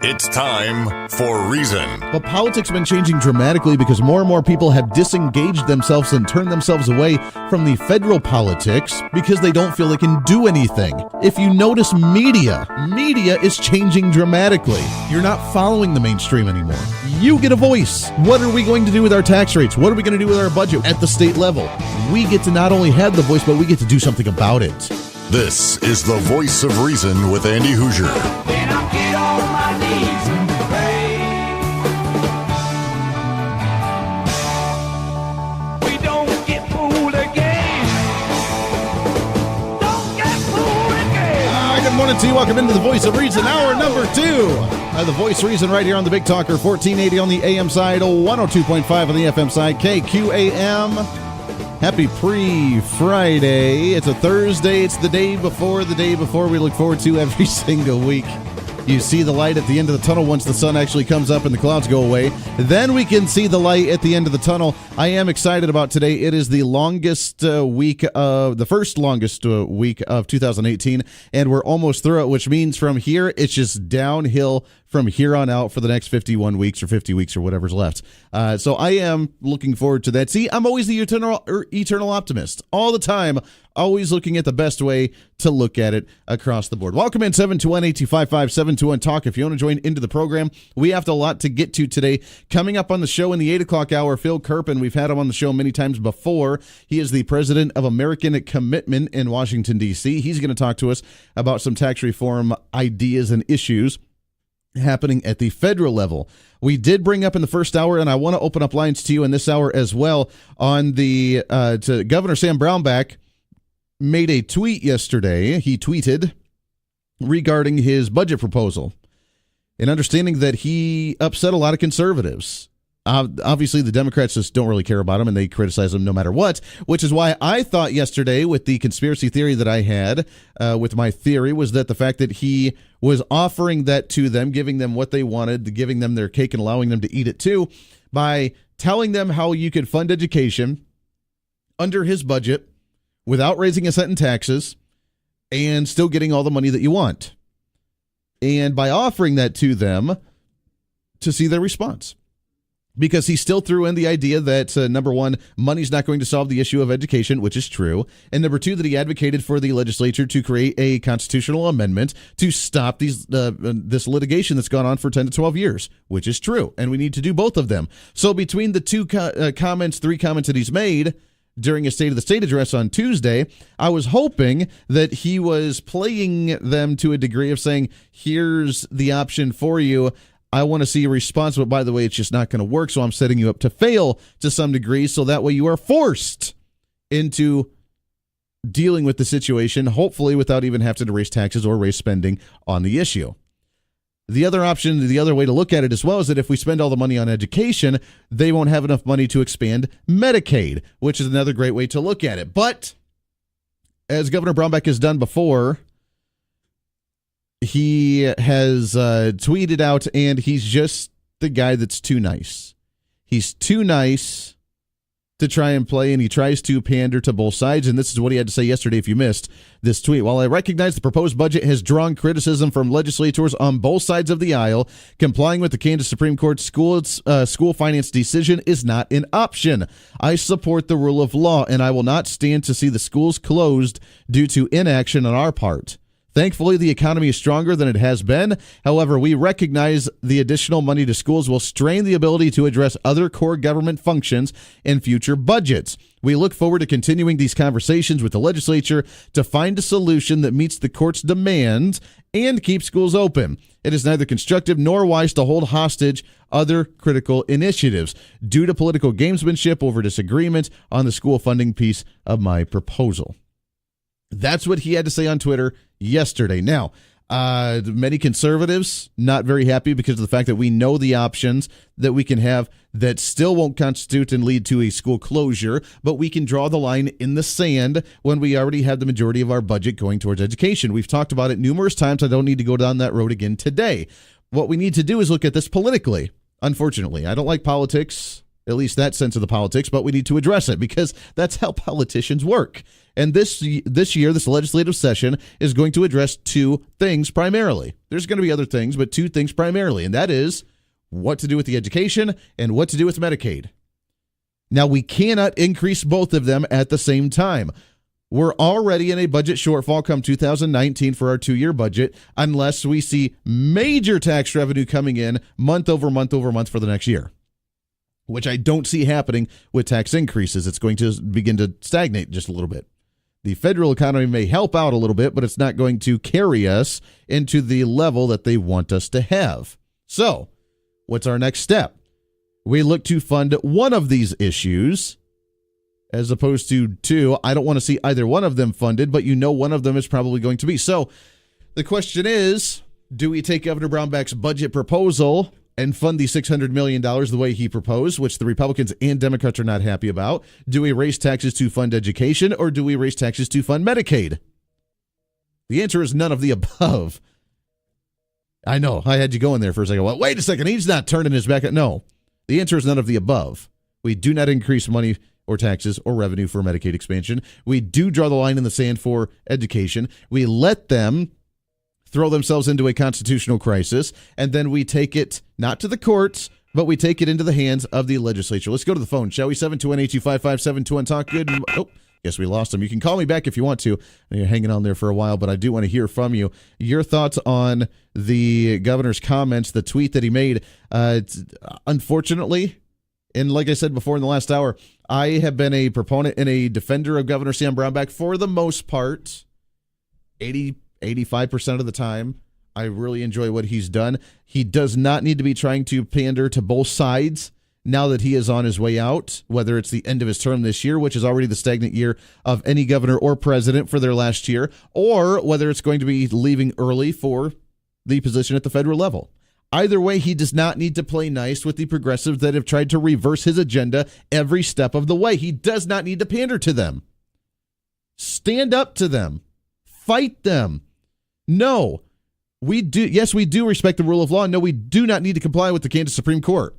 It's time for Reason.
But politics has been changing dramatically because more and more people have disengaged themselves and turned themselves away from the federal politics because they don't feel they can do anything. If you notice media is changing dramatically. You're not following the mainstream anymore. You get a voice. What are we going to do with our tax rates? What are we going to do with our budget at the state level? We get to not only have the voice, but we get to do something about it.
This is the Voice of Reason with Andy Hoosier.
Then I'll get on my knees and pray. We don't get fooled again. Don't get fooled again.
Good morning to you. Welcome into the Voice of Reason, hour number 2. The Voice of Reason right here on the Big Talker, 1480 on the AM side, 102.5 on the FM side, KQAM. Happy pre-Friday. It's a Thursday. It's the day before we look forward to every single week. You see the light at the end of the tunnel once the sun actually comes up and the clouds go away. Then we can see the light at the end of the tunnel. I am excited about today. It is the first longest week of 2018, and we're almost through it, which means from here, it's just downhill from here on out for the next 51 weeks or 50 weeks or whatever's left. So I am looking forward to that. See, I'm always the eternal optimist. All the time, always looking at the best way to look at it across the board. Welcome in 721-825-5721 Talk. If you want to join into the program, we have a lot to get to today. Coming up on the show in the 8 o'clock hour, Phil Kerpen. We've had him on the show many times before. He is the president of American Commitment in Washington, D.C. He's going to talk to us about some tax reform ideas and issues happening at the federal level. We did bring up in the first hour, and I want to open up lines to you in this hour as well, on the to Governor Sam Brownback made a tweet yesterday. He tweeted regarding his budget proposal, and understanding that he upset a lot of conservatives. Obviously, the Democrats just don't really care about him, and they criticize him no matter what, which is why I thought yesterday, with the conspiracy theory that I had, with my theory, was that the fact that he was offering that to them, giving them what they wanted, giving them their cake and allowing them to eat it too, by telling them how you could fund education under his budget without raising a cent in taxes and still getting all the money that you want. And by offering that to them to see their response. Because he still threw in the idea that, number one, money's not going to solve the issue of education, which is true. And number two, that he advocated for the legislature to create a constitutional amendment to stop this litigation that's gone on for 10 to 12 years, which is true. And we need to do both of them. So between the three comments that he's made during his State of the State address on Tuesday, I was hoping that he was playing them to a degree of saying, here's the option for you. I want to see a response, but by the way, it's just not going to work, so I'm setting you up to fail to some degree, so that way you are forced into dealing with the situation, hopefully without even having to raise taxes or raise spending on the issue. The other option, the other way to look at it as well, is that if we spend all the money on education, they won't have enough money to expand Medicaid, which is another great way to look at it. But as Governor Brownback has done before, he has tweeted out, and he's just the guy that's too nice. He's too nice to try and play, and he tries to pander to both sides, and this is what he had to say yesterday if you missed this tweet. While I recognize the proposed budget has drawn criticism from legislators on both sides of the aisle, complying with the Kansas Supreme Court school finance decision is not an option. I support the rule of law, and I will not stand to see the schools closed due to inaction on our part. Thankfully, the economy is stronger than it has been. However, we recognize the additional money to schools will strain the ability to address other core government functions in future budgets. We look forward to continuing these conversations with the legislature to find a solution that meets the court's demands and keeps schools open. It is neither constructive nor wise to hold hostage other critical initiatives due to political gamesmanship over disagreement on the school funding piece of my proposal. That's what he had to say on Twitter yesterday. Now, many conservatives not very happy because of the fact that we know the options that we can have that still won't constitute and lead to a school closure, but we can draw the line in the sand when we already have the majority of our budget going towards education. We've talked about it numerous times. I don't need to go down that road again today. What we need to do is look at this politically. Unfortunately, I don't like politics, at least that sense of the politics, but we need to address it because that's how politicians work. And this year, this legislative session is going to address two things primarily. There's going to be other things, but two things primarily, and that is what to do with the education and what to do with Medicaid. Now, we cannot increase both of them at the same time. We're already in a budget shortfall come 2019 for our 2-year budget unless we see major tax revenue coming in month over month over month for the next year, which I don't see happening with tax increases. It's going to begin to stagnate just a little bit. The federal economy may help out a little bit, but it's not going to carry us into the level that they want us to have. So, what's our next step? We look to fund one of these issues as opposed to two. I don't want to see either one of them funded, but you know one of them is probably going to be. So, the question is, do we take Governor Brownback's budget proposal and fund the $600 million the way he proposed, which the Republicans and Democrats are not happy about? Do we raise taxes to fund education, or do we raise taxes to fund Medicaid? The answer is none of the above. I know, I had you going there for a second. Well, wait a second, he's not turning his back. No, the answer is none of the above. We do not increase money or taxes or revenue for Medicaid expansion. We do draw the line in the sand for education. We let them throw themselves into a constitutional crisis, and then we take it not to the courts, but we take it into the hands of the legislature. Let's go to the phone, shall we? 721-825-5721 Talk. Guess we lost him. You can call me back if you want to. You're hanging on there for a while, but I do want to hear from you. Your thoughts on the governor's comments, the tweet that he made. Unfortunately, and like I said before in the last hour, I have been a proponent and a defender of Governor Sam Brownback for the most part, 85% of the time. I really enjoy what he's done. He does not need to be trying to pander to both sides now that he is on his way out, whether it's the end of his term this year, which is already the stagnant year of any governor or president for their last year, or whether it's going to be leaving early for the position at the federal level. Either way, he does not need to play nice with the progressives that have tried to reverse his agenda every step of the way. He does not need to pander to them. Stand up to them. Fight them. No, we do. Yes, we do respect the rule of law. No, we do not need to comply with the Kansas Supreme Court.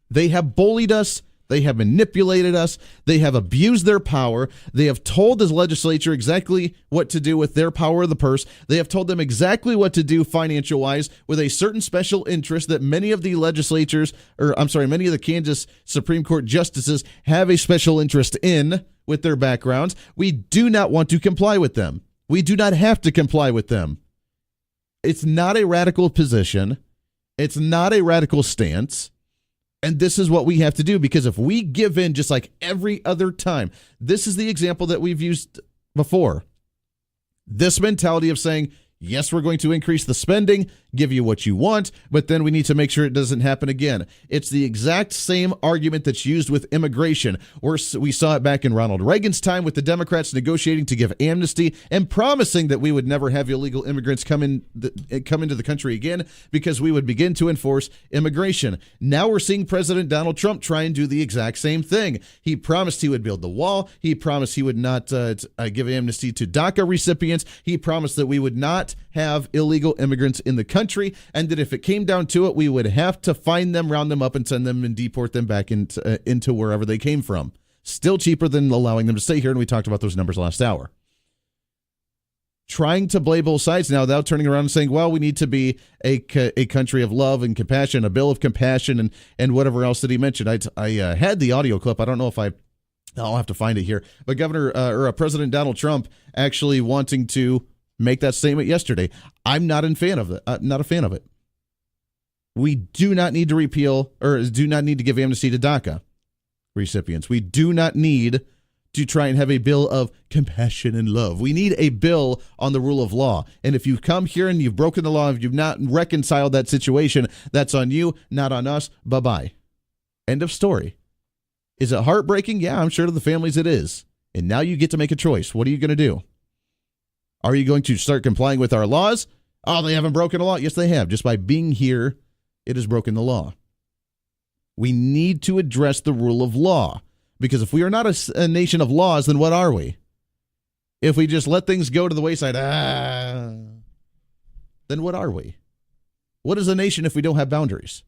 They have bullied us. They have manipulated us. They have abused their power. They have told the legislature exactly what to do with their power of the purse. They have told them exactly what to do financial-wise with a certain special interest that many of the many of the Kansas Supreme Court justices have a special interest in with their backgrounds. We do not want to comply with them. We do not have to comply with them. It's not a radical position. It's not a radical stance. And this is what we have to do, because if we give in just like every other time, this is the example that we've used before. This mentality of saying, yes, we're going to increase the spending, give you what you want, but then we need to make sure it doesn't happen again. It's the exact same argument that's used with immigration. We saw it back in Ronald Reagan's time with the Democrats negotiating to give amnesty and promising that we would never have illegal immigrants come into the country again because we would begin to enforce immigration. Now we're seeing President Donald Trump try and do the exact same thing. He promised he would build the wall. He promised he would not give amnesty to DACA recipients. He promised that we would not have illegal immigrants in the country, and that if it came down to it, we would have to find them, round them up, and send them and deport them back into wherever they came from. Still cheaper than allowing them to stay here, and we talked about those numbers last hour. Trying to play both sides now without turning around and saying, well, we need to be a country of love and compassion, a bill of compassion, and whatever else that he mentioned. I had the audio clip. I don't know if I'll have to find it here. But President Donald Trump actually wanting to make that statement yesterday. I'm not a fan of it. Not a fan of it. We do not need to repeal or do not need to give amnesty to DACA recipients. We do not need to try and have a bill of compassion and love. We need a bill on the rule of law. And if you've come here and you've broken the law, if you've not reconciled that situation, that's on you, not on us. Bye-bye. End of story. Is it heartbreaking? Yeah, I'm sure to the families it is. And now you get to make a choice. What are you going to do? Are you going to start complying with our laws? Oh, they haven't broken a law. Yes, they have. Just by being here, it has broken the law. We need to address the rule of law, because if we are not a nation of laws, then what are we? If we just let things go to the wayside, then what are we? What is a nation if we don't have boundaries?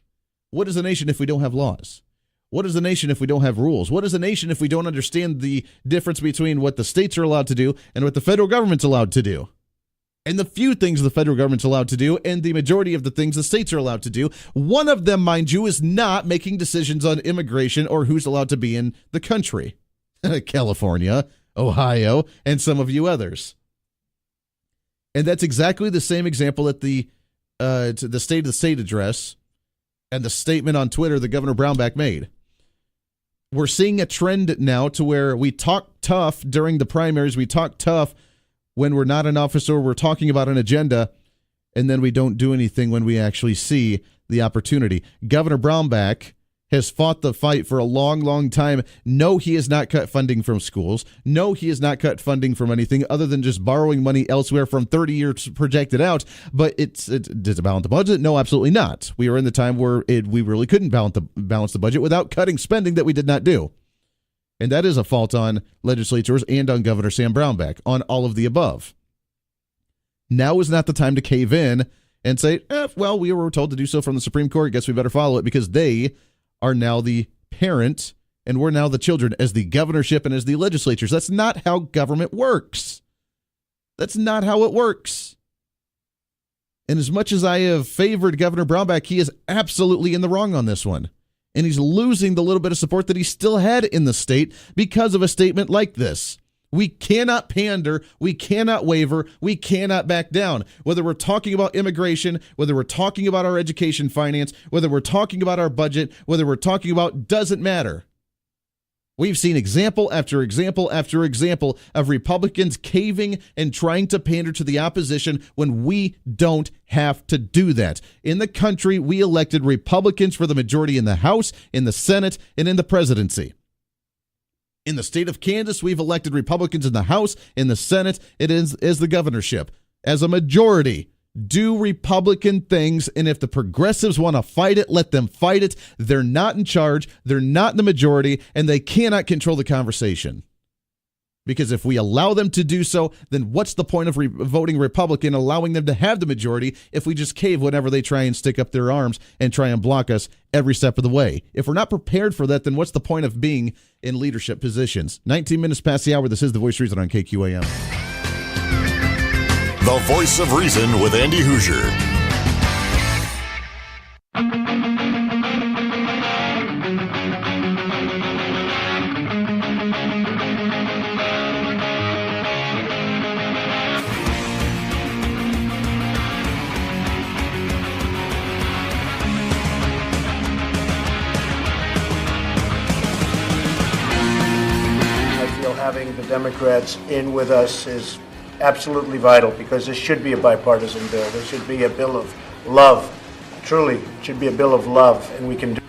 What is a nation if we don't have laws? What is a nation if we don't have rules? What is a nation if we don't understand the difference between what the states are allowed to do and what the federal government's allowed to do? And the few things the federal government's allowed to do and the majority of the things the states are allowed to do. One of them, mind you, is not making decisions on immigration or who's allowed to be in the country. California, Ohio, and some of you others. And that's exactly the same example at the State of the State address and the statement on Twitter that Governor Brownback made. We're seeing a trend now to where we talk tough during the primaries. We talk tough when we're not in office or we're talking about an agenda, and then we don't do anything when we actually see the opportunity. Governor Brownback has fought the fight for a long, long time. No, he has not cut funding from schools. No, he has not cut funding from anything other than just borrowing money elsewhere from 30 years projected out. But does it balance the budget? No, absolutely not. We are in the time where we really couldn't balance the budget without cutting spending that we did not do. And that is a fault on legislatures and on Governor Sam Brownback, on all of the above. Now is not the time to cave in and say, well, we were told to do so from the Supreme Court. Guess we better follow it, because they are now the parent and we're now the children as the governorship and as the legislatures. That's not how government works. That's not how it works. And as much as I have favored Governor Brownback, he is absolutely in the wrong on this one. And he's losing the little bit of support that he still had in the state because of a statement like this. We cannot pander, we cannot waver, we cannot back down. Whether we're talking about immigration, whether we're talking about our education finance, whether we're talking about our budget, whether we're talking about, doesn't matter. We've seen example after example after example of Republicans caving and trying to pander to the opposition when we don't have to do that. In the country, we elected Republicans for the majority in the House, in the Senate, and in the presidency. In the state of Kansas, we've elected Republicans in the House, in the Senate, it is as the governorship. As a majority, do Republican things, and if the progressives want to fight it, let them fight it. They're not in charge, they're not in the majority, and they cannot control the conversation. Because if we allow them to do so, then what's the point of voting Republican, allowing them to have the majority if we just cave whenever they try and stick up their arms and try and block us every step of the way? If we're not prepared for that, then what's the point of being in leadership positions? 19 minutes past the hour. This is The Voice of Reason on KQAM.
The Voice of Reason with Andy Hoosier.
Having the Democrats in with us is absolutely vital because this should be a bipartisan bill. This should be a bill of love. Truly, it should be a bill of love, and we can do.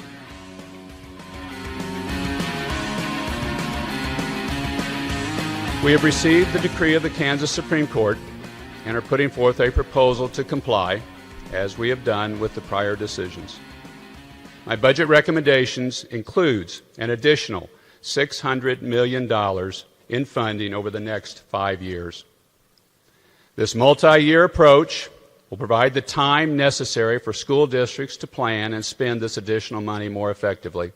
We have received the decree of the Kansas Supreme Court and are putting forth a proposal to comply, as we have done with the prior decisions. My budget recommendations includes an additional $600 million in funding over the next 5 years. This multi-year approach will provide the time necessary for school districts to plan and spend this additional money more effectively.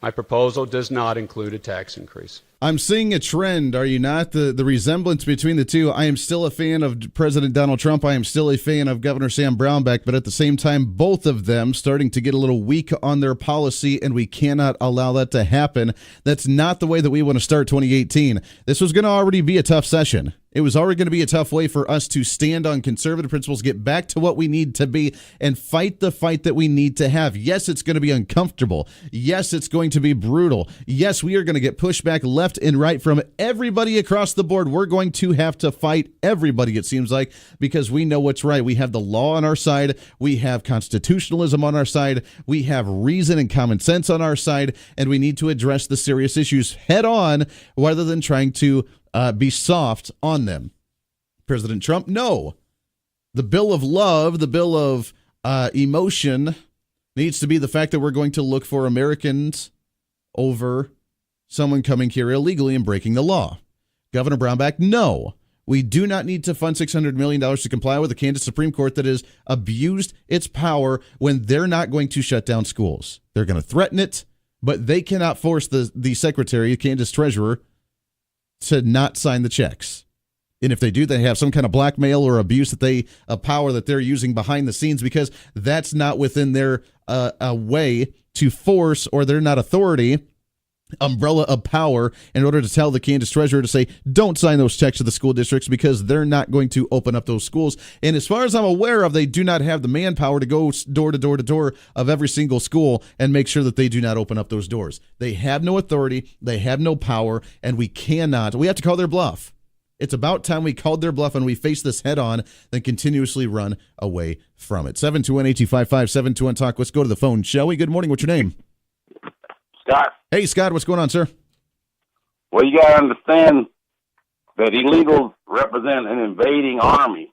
My proposal does not include a tax increase.
I'm seeing a trend, are you not? The resemblance between the two. I am still a fan of President Donald Trump. I am still a fan of Governor Sam Brownback, but at the same time, both of them starting to get a little weak on their policy, and we cannot allow that to happen. That's not the way that we want to start 2018. This was going to already be a tough session. It was already going to be a tough way for us to stand on conservative principles, get back to what we need to be, and fight the fight that we need to have. Yes, it's going to be uncomfortable. Yes, it's going to be brutal. Yes, we are going to get pushback left and right from everybody across the board. We're going to have to fight everybody, it seems like, because we know what's right. We have the law on our side. We have constitutionalism on our side. We have reason and common sense on our side, and we need to address the serious issues head on rather than trying to be soft on them. President Trump, no. The bill of love, the bill of emotion needs to be the fact that we're going to look for Americans over someone coming here illegally and breaking the law. Governor Brownback, no. We do not need to fund $600 million to comply with the Kansas Supreme Court that has abused its power when they're not going to shut down schools. They're going to threaten it, but they cannot force the secretary, the Kansas treasurer, to not sign the checks. And if they do, they have some kind of blackmail or abuse of power that they're using behind the scenes, because that's not within their way to force, or they're not authority, umbrella of power, in order to tell the Kansas treasurer to say, don't sign those checks to the school districts, because they're not going to open up those schools. And as far as I'm aware of, they do not have the manpower to go door to door to door of every single school and make sure that they do not open up those doors. They have no authority, they have no power, and we have to call their bluff. It's about time we called their bluff and we face this head on, then continuously run away from it. 721-8255, 721-TALK. Let's go to the phone, shall we? Good morning. What's your name?
Scott.
Hey, Scott. What's going on, sir?
Well, you got to understand that illegals represent an invading army.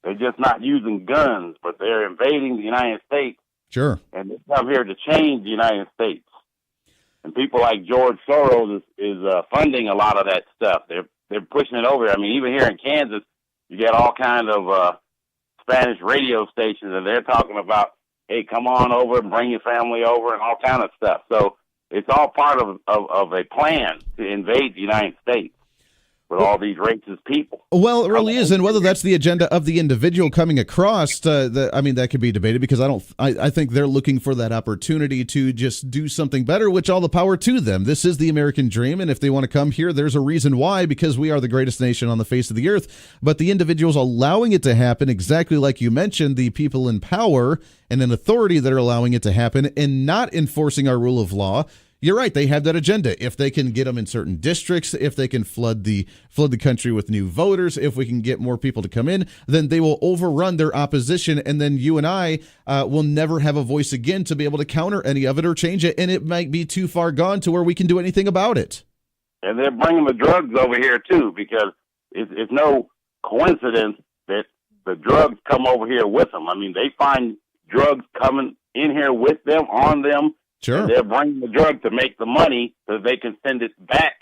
They're just not using guns, but they're invading the United States.
Sure.
And they come here to change the United States. And people like George Soros is funding a lot of that stuff. They're pushing it over. I mean, even here in Kansas, you get all kinds of Spanish radio stations, and they're talking about, hey, come on over and bring your family over and all kind of stuff. So it's all part of a plan to invade the United States. with all these racist people.
Well, it really is, and whether that's the agenda of the individual coming across, that could be debated, because I think they're looking for that opportunity to just do something better, which all the power to them. This is the American dream, and if they want to come here, there's a reason why, because we are the greatest nation on the face of the earth. But the individuals allowing it to happen, exactly like you mentioned, the people in power and in authority that are allowing it to happen and not enforcing our rule of law. You're right. They have that agenda. If they can get them in certain districts, if they can flood the country with new voters, if we can get more people to come in, then they will overrun their opposition, and then you and I will never have a voice again to be able to counter any of it or change it, and it might be too far gone to where we can do anything about it.
And they're bringing the drugs over here too, because it's no coincidence that the drugs come over here with them. I mean, they find drugs coming in here with them, on them.
Sure.
And they're bringing the drug to make the money so they can send it back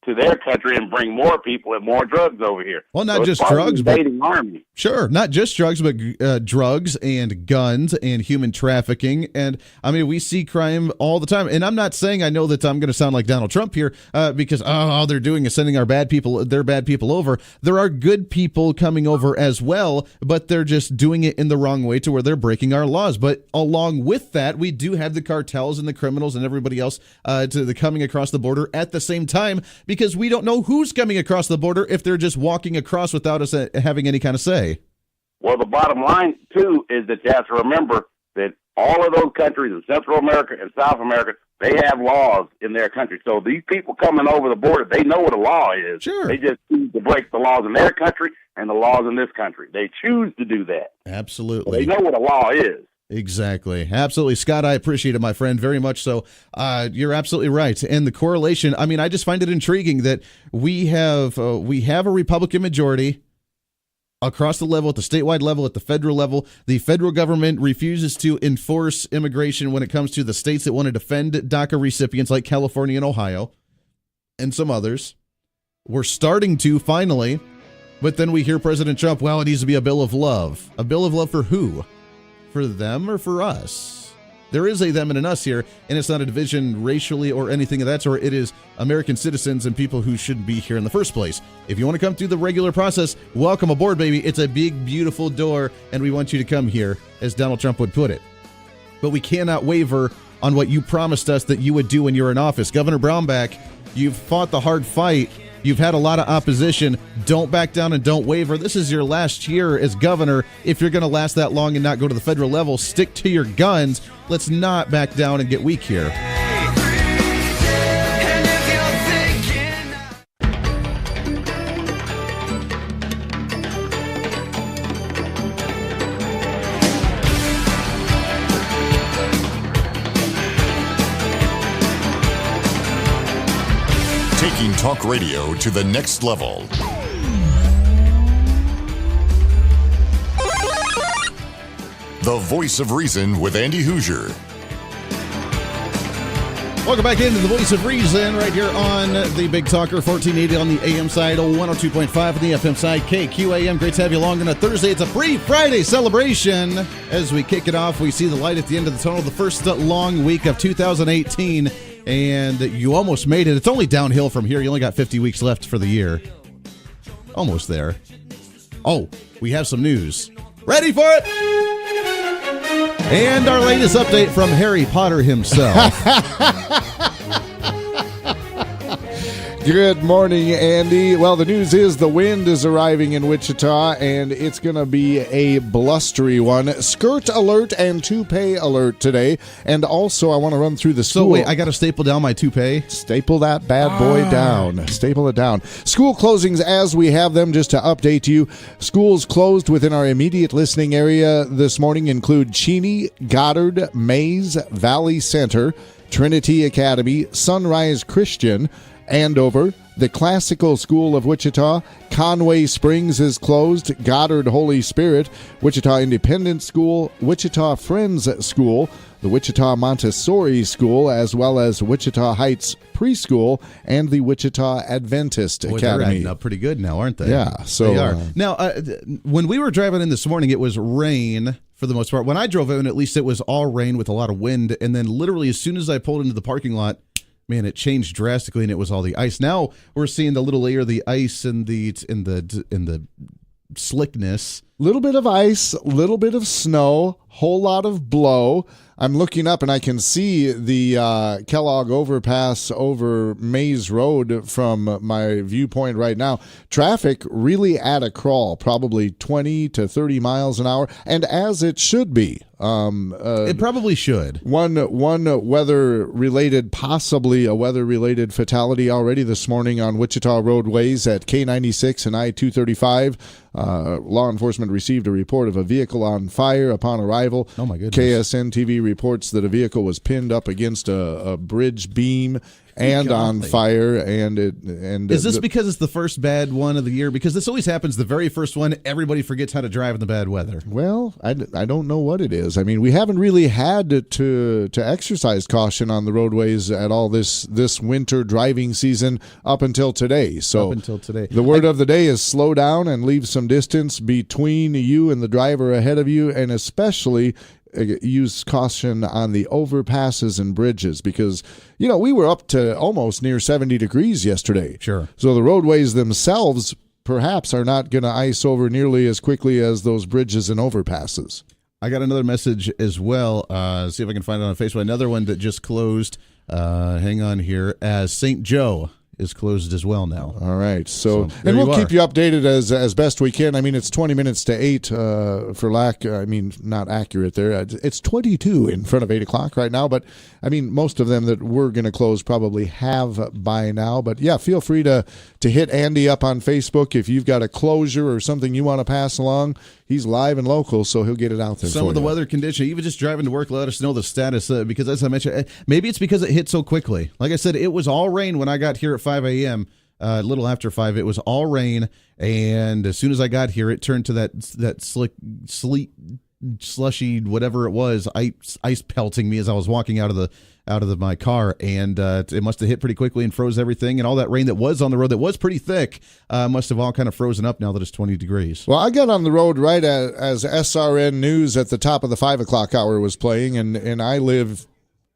to their country and bring more people and more drugs over here.
Well, not just drugs, but
army.
Sure, not just drugs, but drugs and guns and human trafficking. And I mean, we see crime all the time. And I'm not saying, I know that I'm going to sound like Donald Trump here, because all they're doing is sending their bad people over. There are good people coming over as well, but they're just doing it in the wrong way to where they're breaking our laws. But along with that, we do have the cartels and the criminals and everybody else to the coming across the border at the same time, because we don't know who's coming across the border if they're just walking across without us having any kind of say.
Well, the bottom line, too, is that you have to remember that all of those countries in Central America and South America, they have laws in their country. So these people coming over the border, they know what a law is.
Sure.
They just choose to break the laws in their country and the laws in this country. They choose to do that.
Absolutely.
So they know what a law is.
Exactly. Absolutely. Scott, I appreciate it, my friend, very much so. You're absolutely right. And the correlation, I mean, I just find it intriguing that we have a Republican majority across the level, at the statewide level, at the federal level. The federal government refuses to enforce immigration when it comes to the states that want to defend DACA recipients like California and Ohio and some others. We're starting to finally, but then we hear President Trump, well, it needs to be a bill of love. A bill of love for who? For them or for us? There is a them and an us here, and it's not a division racially or anything of that sort. It is American citizens and people who shouldn't be here in the first place. If you want to come through the regular process, welcome aboard, baby. It's a big, beautiful door, and we want you to come here, as Donald Trump would put it. But we cannot waver on what you promised us that you would do when you're in office. Governor Brownback, you've fought the hard fight. You've had a lot of opposition. Don't back down and don't waver. This is your last year as governor. If you're going to last that long and not go to the federal level, stick to your guns. Let's not back down and get weak here.
Taking talk radio to the next level. The Voice of Reason with Andy Hoosier.
Welcome back into the Voice of Reason right here on the Big Talker, 1480 on the AM side, 102.5 on the FM side, KQAM. Great to have you along on a Thursday. It's a pre-Friday celebration. As we kick it off, we see the light at the end of the tunnel, the first long week of 2018. And you almost made it. It's only downhill from here. You only got 50 weeks left for the year. Almost there. Oh, we have some news. Ready for it? And our latest update from Harry Potter himself.
Good morning, Andy. Well, the news is the wind is arriving in Wichita, and it's going to be a blustery one. Skirt alert and toupee alert today. And also, I want to run through the school.
So wait, I got to staple down my toupee?
Staple that bad boy down. Staple it down. School closings as we have them, just to update you. Schools closed within our immediate listening area this morning include Cheney, Goddard, Mays, Valley Center, Trinity Academy, Sunrise Christian, Andover, the Classical School of Wichita, Conway Springs is closed, Goddard Holy Spirit, Wichita Independent School, Wichita Friends School, the Wichita Montessori School, as well as Wichita Heights Preschool and the Wichita Adventist Academy.
They're acting up pretty good now, aren't they?
Yeah. So
they are. Now, when we were driving in this morning, it was rain for the most part. When I drove in, at least it was all rain with a lot of wind. And then literally as soon as I pulled into the parking lot, Man, it changed drastically, and it was all the ice. Now we're seeing the little layer of the ice and the slickness.
Little bit of ice, little bit of snow, whole lot of blow. I'm looking up and I can see the Kellogg overpass over Maze Road from my viewpoint right now. Traffic really at a crawl, probably 20 to 30 miles an hour, and as it should be.
It probably should.
One possibly a weather-related fatality already this morning on Wichita roadways at K96 and I-235. Law enforcement received a report of a vehicle on fire upon arrival.
Oh, my goodness.
KSN TV reports that a vehicle was pinned up against a bridge beam and on fire.
Is this because it's the first bad one of the year? Because this always happens, the very first one, everybody forgets how to drive in the bad weather.
Well, I don't know what it is. I mean, we haven't really had to exercise caution on the roadways at all this winter driving season up until today. So the word of the day is slow down and leave some distance between you and the driver ahead of you, and especially use caution on the overpasses and bridges because, we were up to almost near 70 degrees yesterday.
Sure.
So the roadways themselves perhaps are not going to ice over nearly as quickly as those bridges and overpasses.
I got another message as well. See if I can find it on Facebook. Another one that just closed. Hang on here. As St. Joe is closed as well now.
All right. So and we'll keep you updated as best we can. I mean, it's 20 minutes to 8 for lack. I mean, not accurate there. It's 22 in front of 8 o'clock right now. But, I mean, most of them that we're going to close probably have by now. But, yeah, feel free to hit Andy up on Facebook if you've got a closure or something you want to pass along. He's live and local, so he'll get it out there.
Some of the weather condition, even just driving to work, let us know the status. Because as I mentioned, maybe it's because it hit so quickly. Like I said, it was all rain when I got here at 5 a.m. A little after 5, it was all rain. And as soon as I got here, it turned to that slick, sleet, slushy, whatever it was, ice pelting me as I was walking out of my car, and it must have hit pretty quickly and froze everything, and all that rain that was on the road that was pretty thick must have all kind of frozen up now that it's 20 degrees.
Well, I got on the road right as SRN News at the top of the 5 o'clock hour was playing, and I live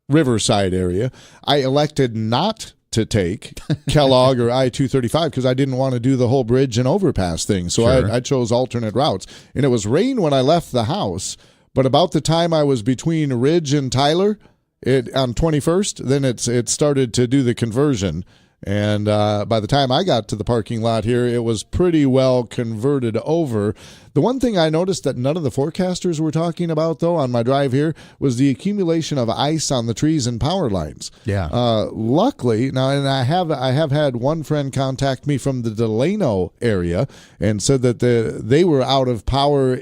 Riverside area. I elected not to take Kellogg or I-235 because I didn't want to do the whole bridge and overpass thing, so
sure.
I chose alternate routes, and it was rain when I left the house, but about the time I was between Ridge and Tyler, on 21st, then it started to do the conversion. And by the time I got to the parking lot here, it was pretty well converted over. The one thing I noticed that none of the forecasters were talking about, though, on my drive here was the accumulation of ice on the trees and power lines.
Yeah.
Luckily, now, and I have had one friend contact me from the Delano area and said that they were out of power.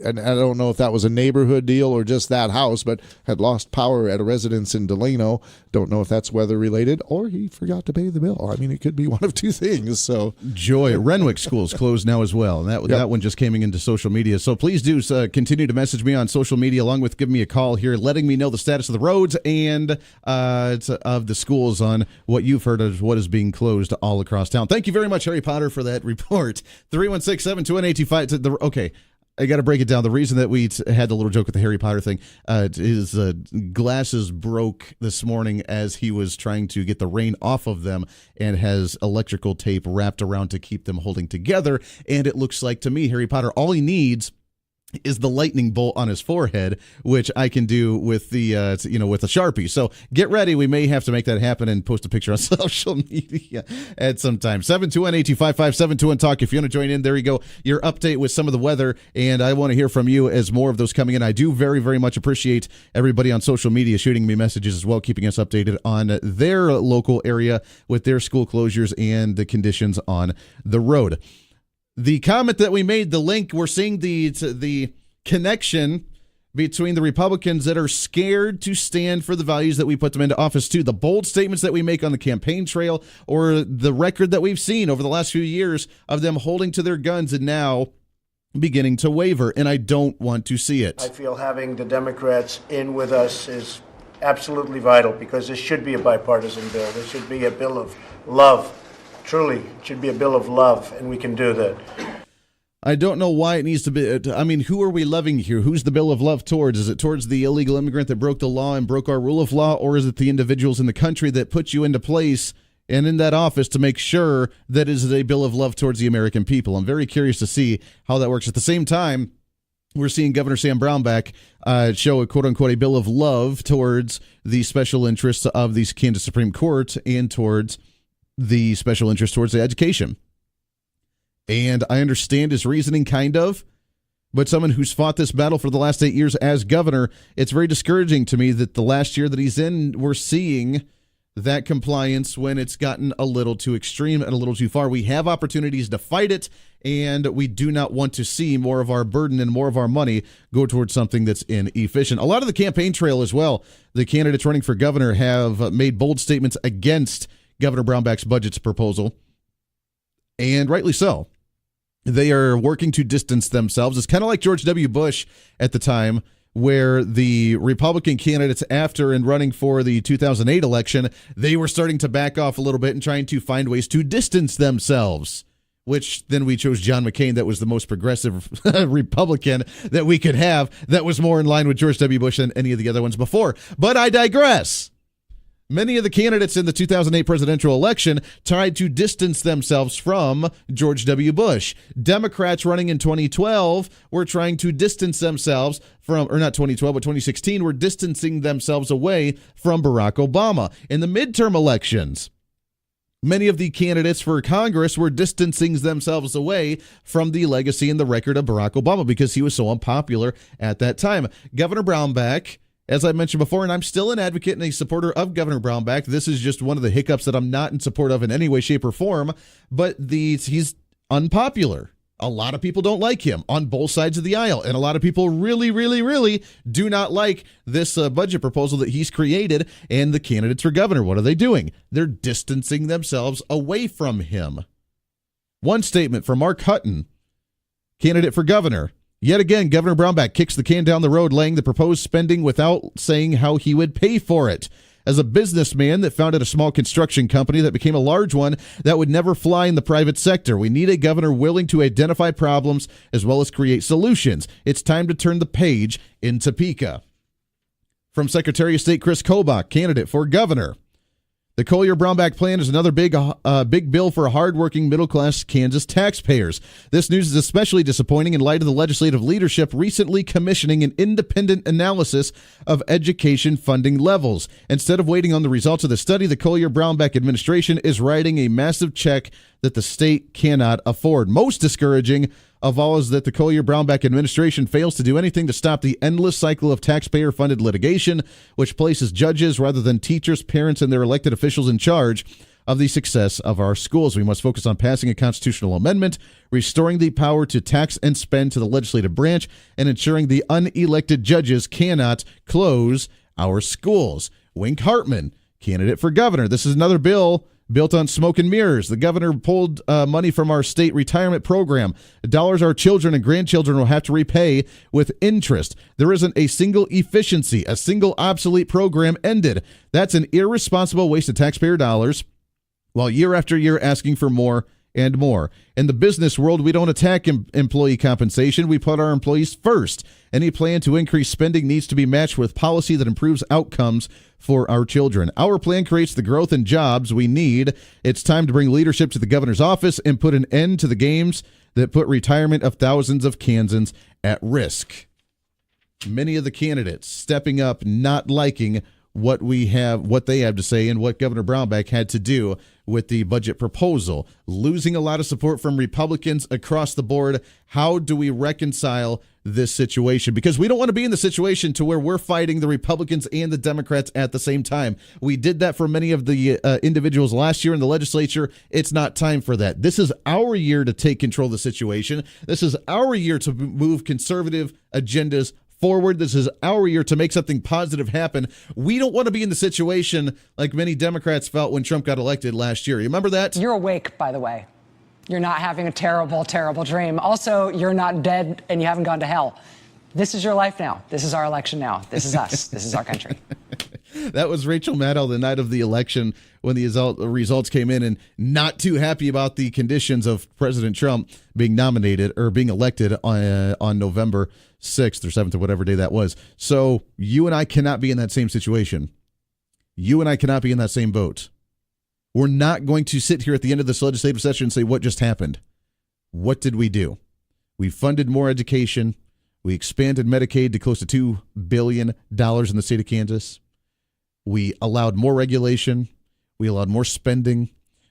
And I don't know if that was a neighborhood deal or just that house, but had lost power at a residence in Delano. Don't know if that's weather related or he forgot to pay the bill. I mean, it could be one of two things. So
Joy, Renwick School's closed now as well. And that one just came into social media. So please do continue to message me on social media along with giving me a call here, letting me know the status of the roads and of the schools on what you've heard of what is being closed all across town. Thank you very much, Harry Potter, for that report. 316-721-85. Okay. I got to break it down. The reason that we had the little joke with the Harry Potter thing, his glasses broke this morning as he was trying to get the rain off of them and has electrical tape wrapped around to keep them holding together. And it looks like to me, Harry Potter, all he needs is the lightning bolt on his forehead, which I can do with the with a Sharpie. So get ready. We may have to make that happen and post a picture on social media at some time. 721-825-571-TALK. If you want to join in, there you go. Your update with some of the weather, and I want to hear from you as more of those coming in. I do very, very much appreciate everybody on social media shooting me messages as well, keeping us updated on their local area with their school closures and the conditions on the road. The comment that we made, the link, we're seeing the connection between the Republicans that are scared to stand for the values that we put them into office to, the bold statements that we make on the campaign trail, or the record that we've seen over the last few years of them holding to their guns and now beginning to waver, and I don't want to see it.
I feel having the Democrats in with us is absolutely vital because this should be a bipartisan bill. This should be a bill of love. Truly, it should be a bill of love, and we can do that.
I don't know why it needs to be. I mean, who are we loving here? Who's the bill of love towards? Is it towards the illegal immigrant that broke the law and broke our rule of law, or is it the individuals in the country that put you into place and in that office to make sure that is a bill of love towards the American people? I'm very curious to see how that works. At the same time, we're seeing Governor Sam Brownback show a quote-unquote a bill of love towards the special interests of the Kansas Supreme Court and towards the special interest towards the education. And I understand his reasoning, kind of, but someone who's fought this battle for the last 8 years as governor, it's very discouraging to me that the last year that he's in, we're seeing that compliance when it's gotten a little too extreme and a little too far. We have opportunities to fight it, and we do not want to see more of our burden and more of our money go towards something that's inefficient. A lot of the campaign trail as well, the candidates running for governor have made bold statements against Governor Brownback's budget proposal, and rightly so. They are working to distance themselves. It's kind of like George W. Bush at the time, where the Republican candidates after and running for the 2008 election, they were starting to back off a little bit and trying to find ways to distance themselves, which then we chose John McCain. That was the most progressive Republican that we could have. That was more in line with George W. Bush than any of the other ones before. But I digress. Many of the candidates in the 2008 presidential election tried to distance themselves from George W. Bush. Democrats running in 2012 were trying to distance themselves from, or not 2012, but 2016, were distancing themselves away from Barack Obama. In the midterm elections, many of the candidates for Congress were distancing themselves away from the legacy and the record of Barack Obama because he was so unpopular at that time. Governor Brownback, as I mentioned before, and I'm still an advocate and a supporter of Governor Brownback. This is just one of the hiccups that I'm not in support of in any way, shape, or form, but he's unpopular. A lot of people don't like him on both sides of the aisle, and a lot of people really, really, really do not like this budget proposal that he's created. And the candidates for governor, what are they doing? They're distancing themselves away from him. One statement from Mark Hutton, candidate for governor. Yet again, Governor Brownback kicks the can down the road, laying the proposed spending without saying how he would pay for it. As a businessman that founded a small construction company that became a large one that would never fly in the private sector, we need a governor willing to identify problems as well as create solutions. It's time to turn the page in Topeka. From Secretary of State Chris Kobach, candidate for governor. The Collier-Brownback plan is another big bill for hardworking middle-class Kansas taxpayers. This news is especially disappointing in light of the legislative leadership recently commissioning an independent analysis of education funding levels. Instead of waiting on the results of the study, the Collier-Brownback administration is writing a massive check that the state cannot afford. Most discouraging of all is that the Collier-Brownback administration fails to do anything to stop the endless cycle of taxpayer-funded litigation, which places judges rather than teachers, parents, and their elected officials in charge of the success of our schools. We must focus on passing a constitutional amendment, restoring the power to tax and spend to the legislative branch, and ensuring the unelected judges cannot close our schools. Wink Hartman, candidate for governor. This is another bill built on smoke and mirrors. The governor pulled money from our state retirement program, dollars our children and grandchildren will have to repay with interest. There isn't a single efficiency, a single obsolete program ended. That's an irresponsible waste of taxpayer dollars, while year after year asking for more and more. In the business world, we don't attack employee compensation. We put our employees first. Any plan to increase spending needs to be matched with policy that improves outcomes for our children. Our plan creates the growth and jobs we need. It's time to bring leadership to the governor's office and put an end to the games that put retirement of thousands of Kansans at risk. Many of the candidates stepping up, not liking what they have to say and what Governor Brownback had to do with the budget proposal, losing a lot of support from Republicans across the board. How do we reconcile this situation? Because we don't want to be in the situation to where we're fighting the Republicans and the Democrats at the same time. We did that for many of the individuals last year in the legislature. It's not time for that. This is our year to take control of the situation. This is our year to move conservative agendas forward. This is our year to make something positive happen. We don't want to be in the situation like many Democrats felt when Trump got elected last year. You remember that?
You're awake, by the way. You're not having a terrible, terrible dream. Also, you're not dead and you haven't gone to hell. This is your life now. This is our election now. This is us. This is our country.
That was Rachel Maddow the night of the election when the results came in, and not too happy about the conditions of President Trump being nominated or being elected on November 6th or 7th or whatever day that was. So you and I cannot be in that same situation. You and I cannot be in that same boat. We're not going to sit here at the end of this legislative session and say, what just happened? What did we do? We funded more education. We expanded Medicaid to close to $2 billion in the state of Kansas. We allowed more regulation. We allowed more spending.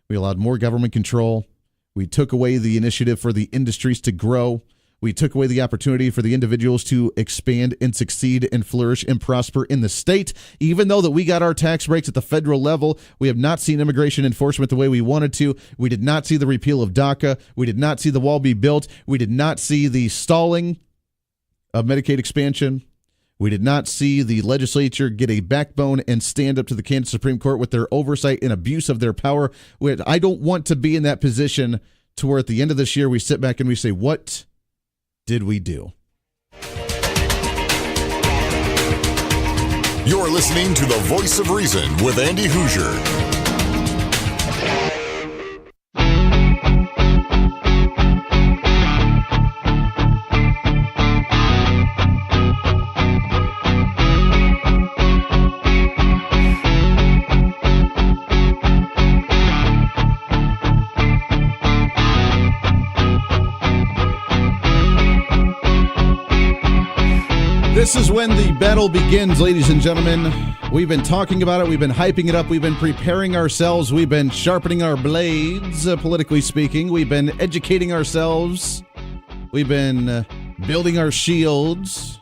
We allowed more government control. We took away the initiative for the industries to grow. We took away the opportunity for the individuals to expand and succeed and flourish and prosper in the state. Even though that we got our tax breaks at the federal level, we have not seen immigration enforcement the way we wanted to. We did not see the repeal of DACA. We did not see the wall be built. We did not see the stalling of Medicaid expansion. We did not see the legislature get a backbone and stand up to the Kansas Supreme Court with their oversight and abuse of their power. I don't want to be in that position to where at the end of this year we sit back and we say, what did we do?
You're listening to the Voice of Reason with Andy Hoosier.
This is when the battle begins, ladies and gentlemen. We've been talking about it. We've been hyping it up. We've been preparing ourselves. We've been sharpening our blades, politically speaking. We've been educating ourselves. We've been building our shields.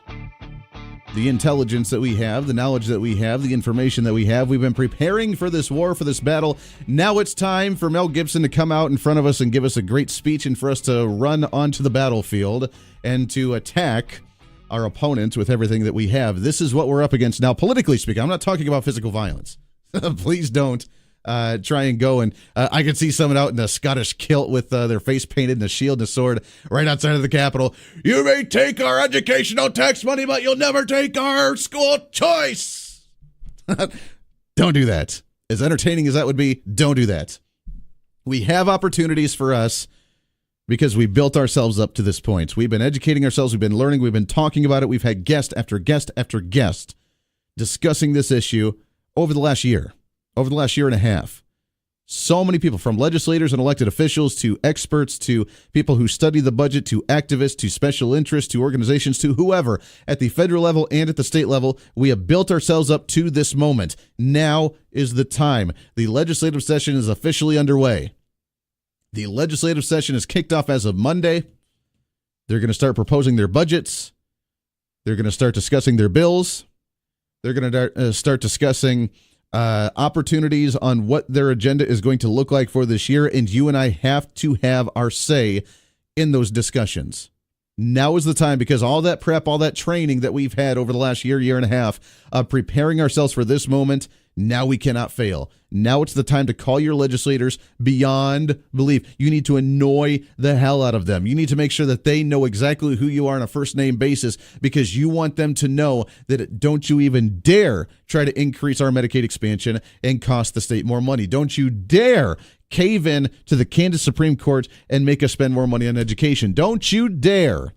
The intelligence that we have, the knowledge that we have, the information that we have. We've been preparing for this war, for this battle. Now it's time for Mel Gibson to come out in front of us and give us a great speech and for us to run onto the battlefield and to attack our opponents with everything that we have. This is what we're up against now, politically speaking. I'm not talking about physical violence. Please don't try and go and I could see someone out in a Scottish kilt with their face painted and a shield and a sword right outside of the Capitol. You may take our educational tax money, but you'll never take our school choice. Don't do that. As entertaining as that would be, don't do that. We have opportunities for us because we built ourselves up to this point. We've been educating ourselves. We've been learning. We've been talking about it. We've had guest after guest after guest discussing this issue over the last year and a half. So many people, from legislators and elected officials to experts to people who study the budget to activists to special interests to organizations to whoever at the federal level and at the state level, we have built ourselves up to this moment. Now is the time. The legislative session is officially underway. The legislative session is kicked off as of Monday. They're going to start proposing their budgets. They're going to start discussing their bills. They're going to start discussing opportunities on what their agenda is going to look like for this year, and you and I have to have our say in those discussions. Now is the time, because all that prep, all that training that we've had over the last year and a half of preparing ourselves for this moment, now we cannot fail. Now it's the time to call your legislators beyond belief. You need to annoy the hell out of them. You need to make sure that they know exactly who you are on a first name basis, because you want them to know that don't you even dare try to increase our Medicaid expansion and cost the state more money. Don't you dare cave in to the Kansas Supreme Court and make us spend more money on education. Don't you dare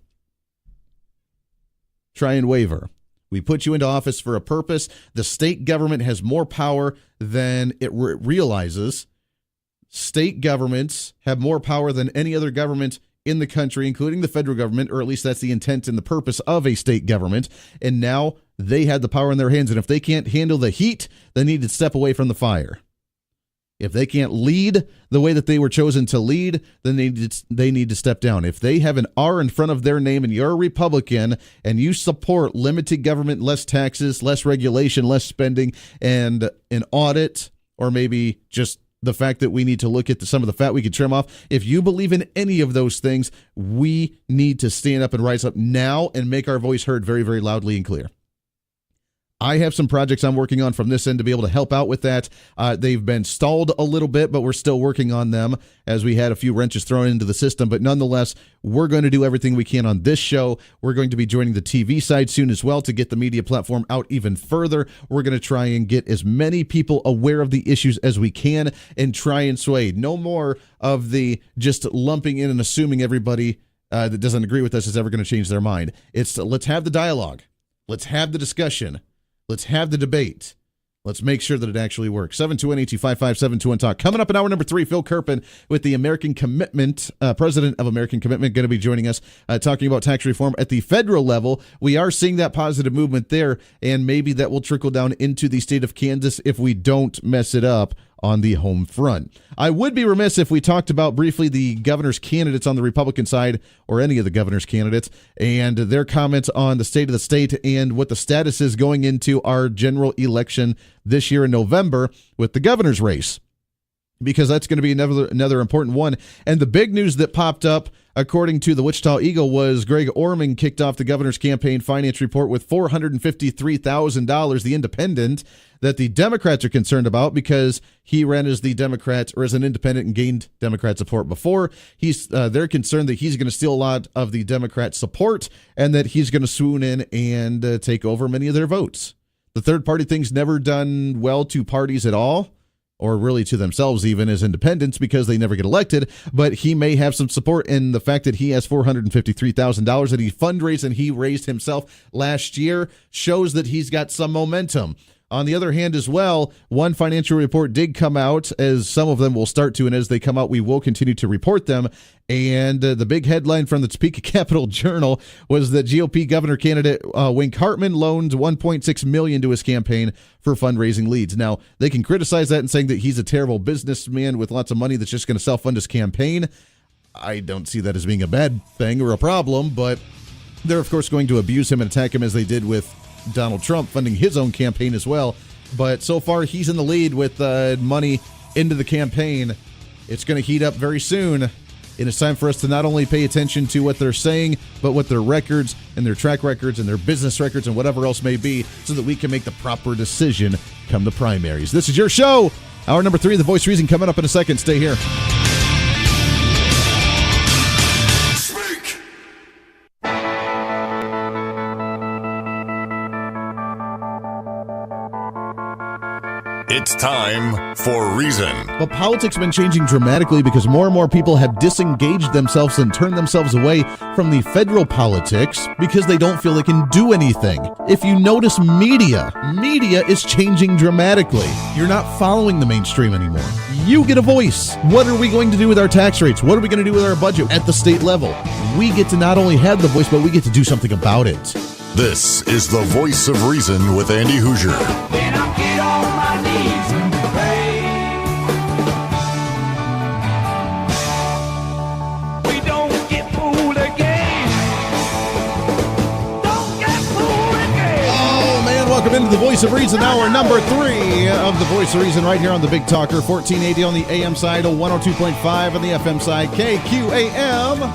try and waver. We put you into office for a purpose. The state government has more power than it realizes. State governments have more power than any other government in the country, including the federal government, or at least that's the intent and the purpose of a state government. And now they had the power in their hands. And if they can't handle the heat, they need to step away from the fire. If they can't lead the way that they were chosen to lead, then they need to step down. If they have an R in front of their name and you're a Republican and you support limited government, less taxes, less regulation, less spending, and an audit, or maybe just the fact that we need to look at some of the fat we could trim off, if you believe in any of those things, we need to stand up and rise up now and make our voice heard very, very loudly and clear. I have some projects I'm working on from this end to be able to help out with that. They've been stalled a little bit, but we're still working on them as we had a few wrenches thrown into the system. But nonetheless, we're going to do everything we can on this show. We're going to be joining the TV side soon as well to get the media platform out even further. We're going to try and get as many people aware of the issues as we can and try and sway. No more of the just lumping in and assuming everybody that doesn't agree with us is ever going to change their mind. It's let's have the dialogue. Let's have the discussion. Let's have the debate. Let's make sure that it actually works. 721-825-5721-TALK. Coming up in hour number 3, Phil Kerpen with the American Commitment, president of American Commitment, going to be joining us talking about tax reform at the federal level. We are seeing that positive movement there, and maybe that will trickle down into the state of Kansas if we don't mess it up on the home front. I would be remiss if we talked about briefly the governor's candidates on the Republican side, or any of the governor's candidates, and their comments on the state of the state and what the status is going into our general election this year in November with the governor's race, because that's going to be another important one. And the big news that popped up, according to the Wichita Eagle, was Greg Orman kicked off the governor's campaign finance report with $453,000, the independent, that the Democrats are concerned about because he ran as the Democrat or as an independent and gained Democrat support before. They're concerned that he's going to steal a lot of the Democrat support and that he's going to swoon in and take over many of their votes. The third party thing's never done well to parties at all, or really to themselves even as independents, because they never get elected. But he may have some support in the fact that he has $453,000 that he fundraised and he raised himself last year, shows that he's got some momentum. On the other hand as well, one financial report did come out, as some of them will start to, and as they come out, we will continue to report them. And the big headline from the Topeka Capital Journal was that GOP governor candidate Wink Hartman loaned $1.6 million to his campaign for fundraising leads. Now, they can criticize that and saying that he's a terrible businessman with lots of money that's just going to self-fund his campaign. I don't see that as being a bad thing or a problem, but they're, of course, going to abuse him and attack him as they did with Donald Trump funding his own campaign as well. But so far, he's in the lead with money into the campaign. It's going to heat up very soon, and it's time for us to not only pay attention to what they're saying, but what their records and their track records and their business records and whatever else may be, so that we can make the proper decision come the primaries. This is your show. Hour number 3, The Voice of Reason, coming up in a second. Stay here.
It's time for Reason.
But politics has been changing dramatically because more and more people have disengaged themselves and turned themselves away from the federal politics because they don't feel they can do anything. If you notice, media is changing dramatically. You're not following the mainstream anymore. You get a voice. What are we going to do with our tax rates? What are we going to do with our budget at the state level? We get to not only have the voice, but we get to do something about it.
This is the Voice of Reason with Andy Hoosier.
Then I get on my knees and pray. We don't get fooled again. Don't get fooled again.
Oh, man, welcome into the Voice of Reason, hour number 3 of the Voice of Reason right here on the Big Talker, 1480 on the AM side, 102.5 on the FM side, KQAM.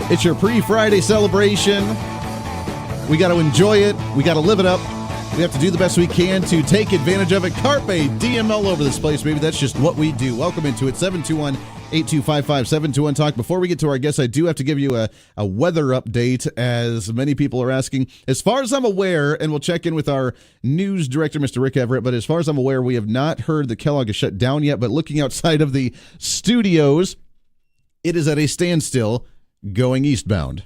It's your pre-Friday celebration. We got to enjoy it. We got to live it up. We have to do the best we can to take advantage of it. Carpe diem all over this place, baby. That's just what we do. Welcome into it. 721-8255-721-TALK. Before we get to our guests, I do have to give you a weather update, as many people are asking. As far as I'm aware, and we'll check in with our news director, Mr. Rick Everett, but as far as I'm aware, we have not heard that Kellogg is shut down yet. But looking outside of the studios, it is at a standstill going eastbound.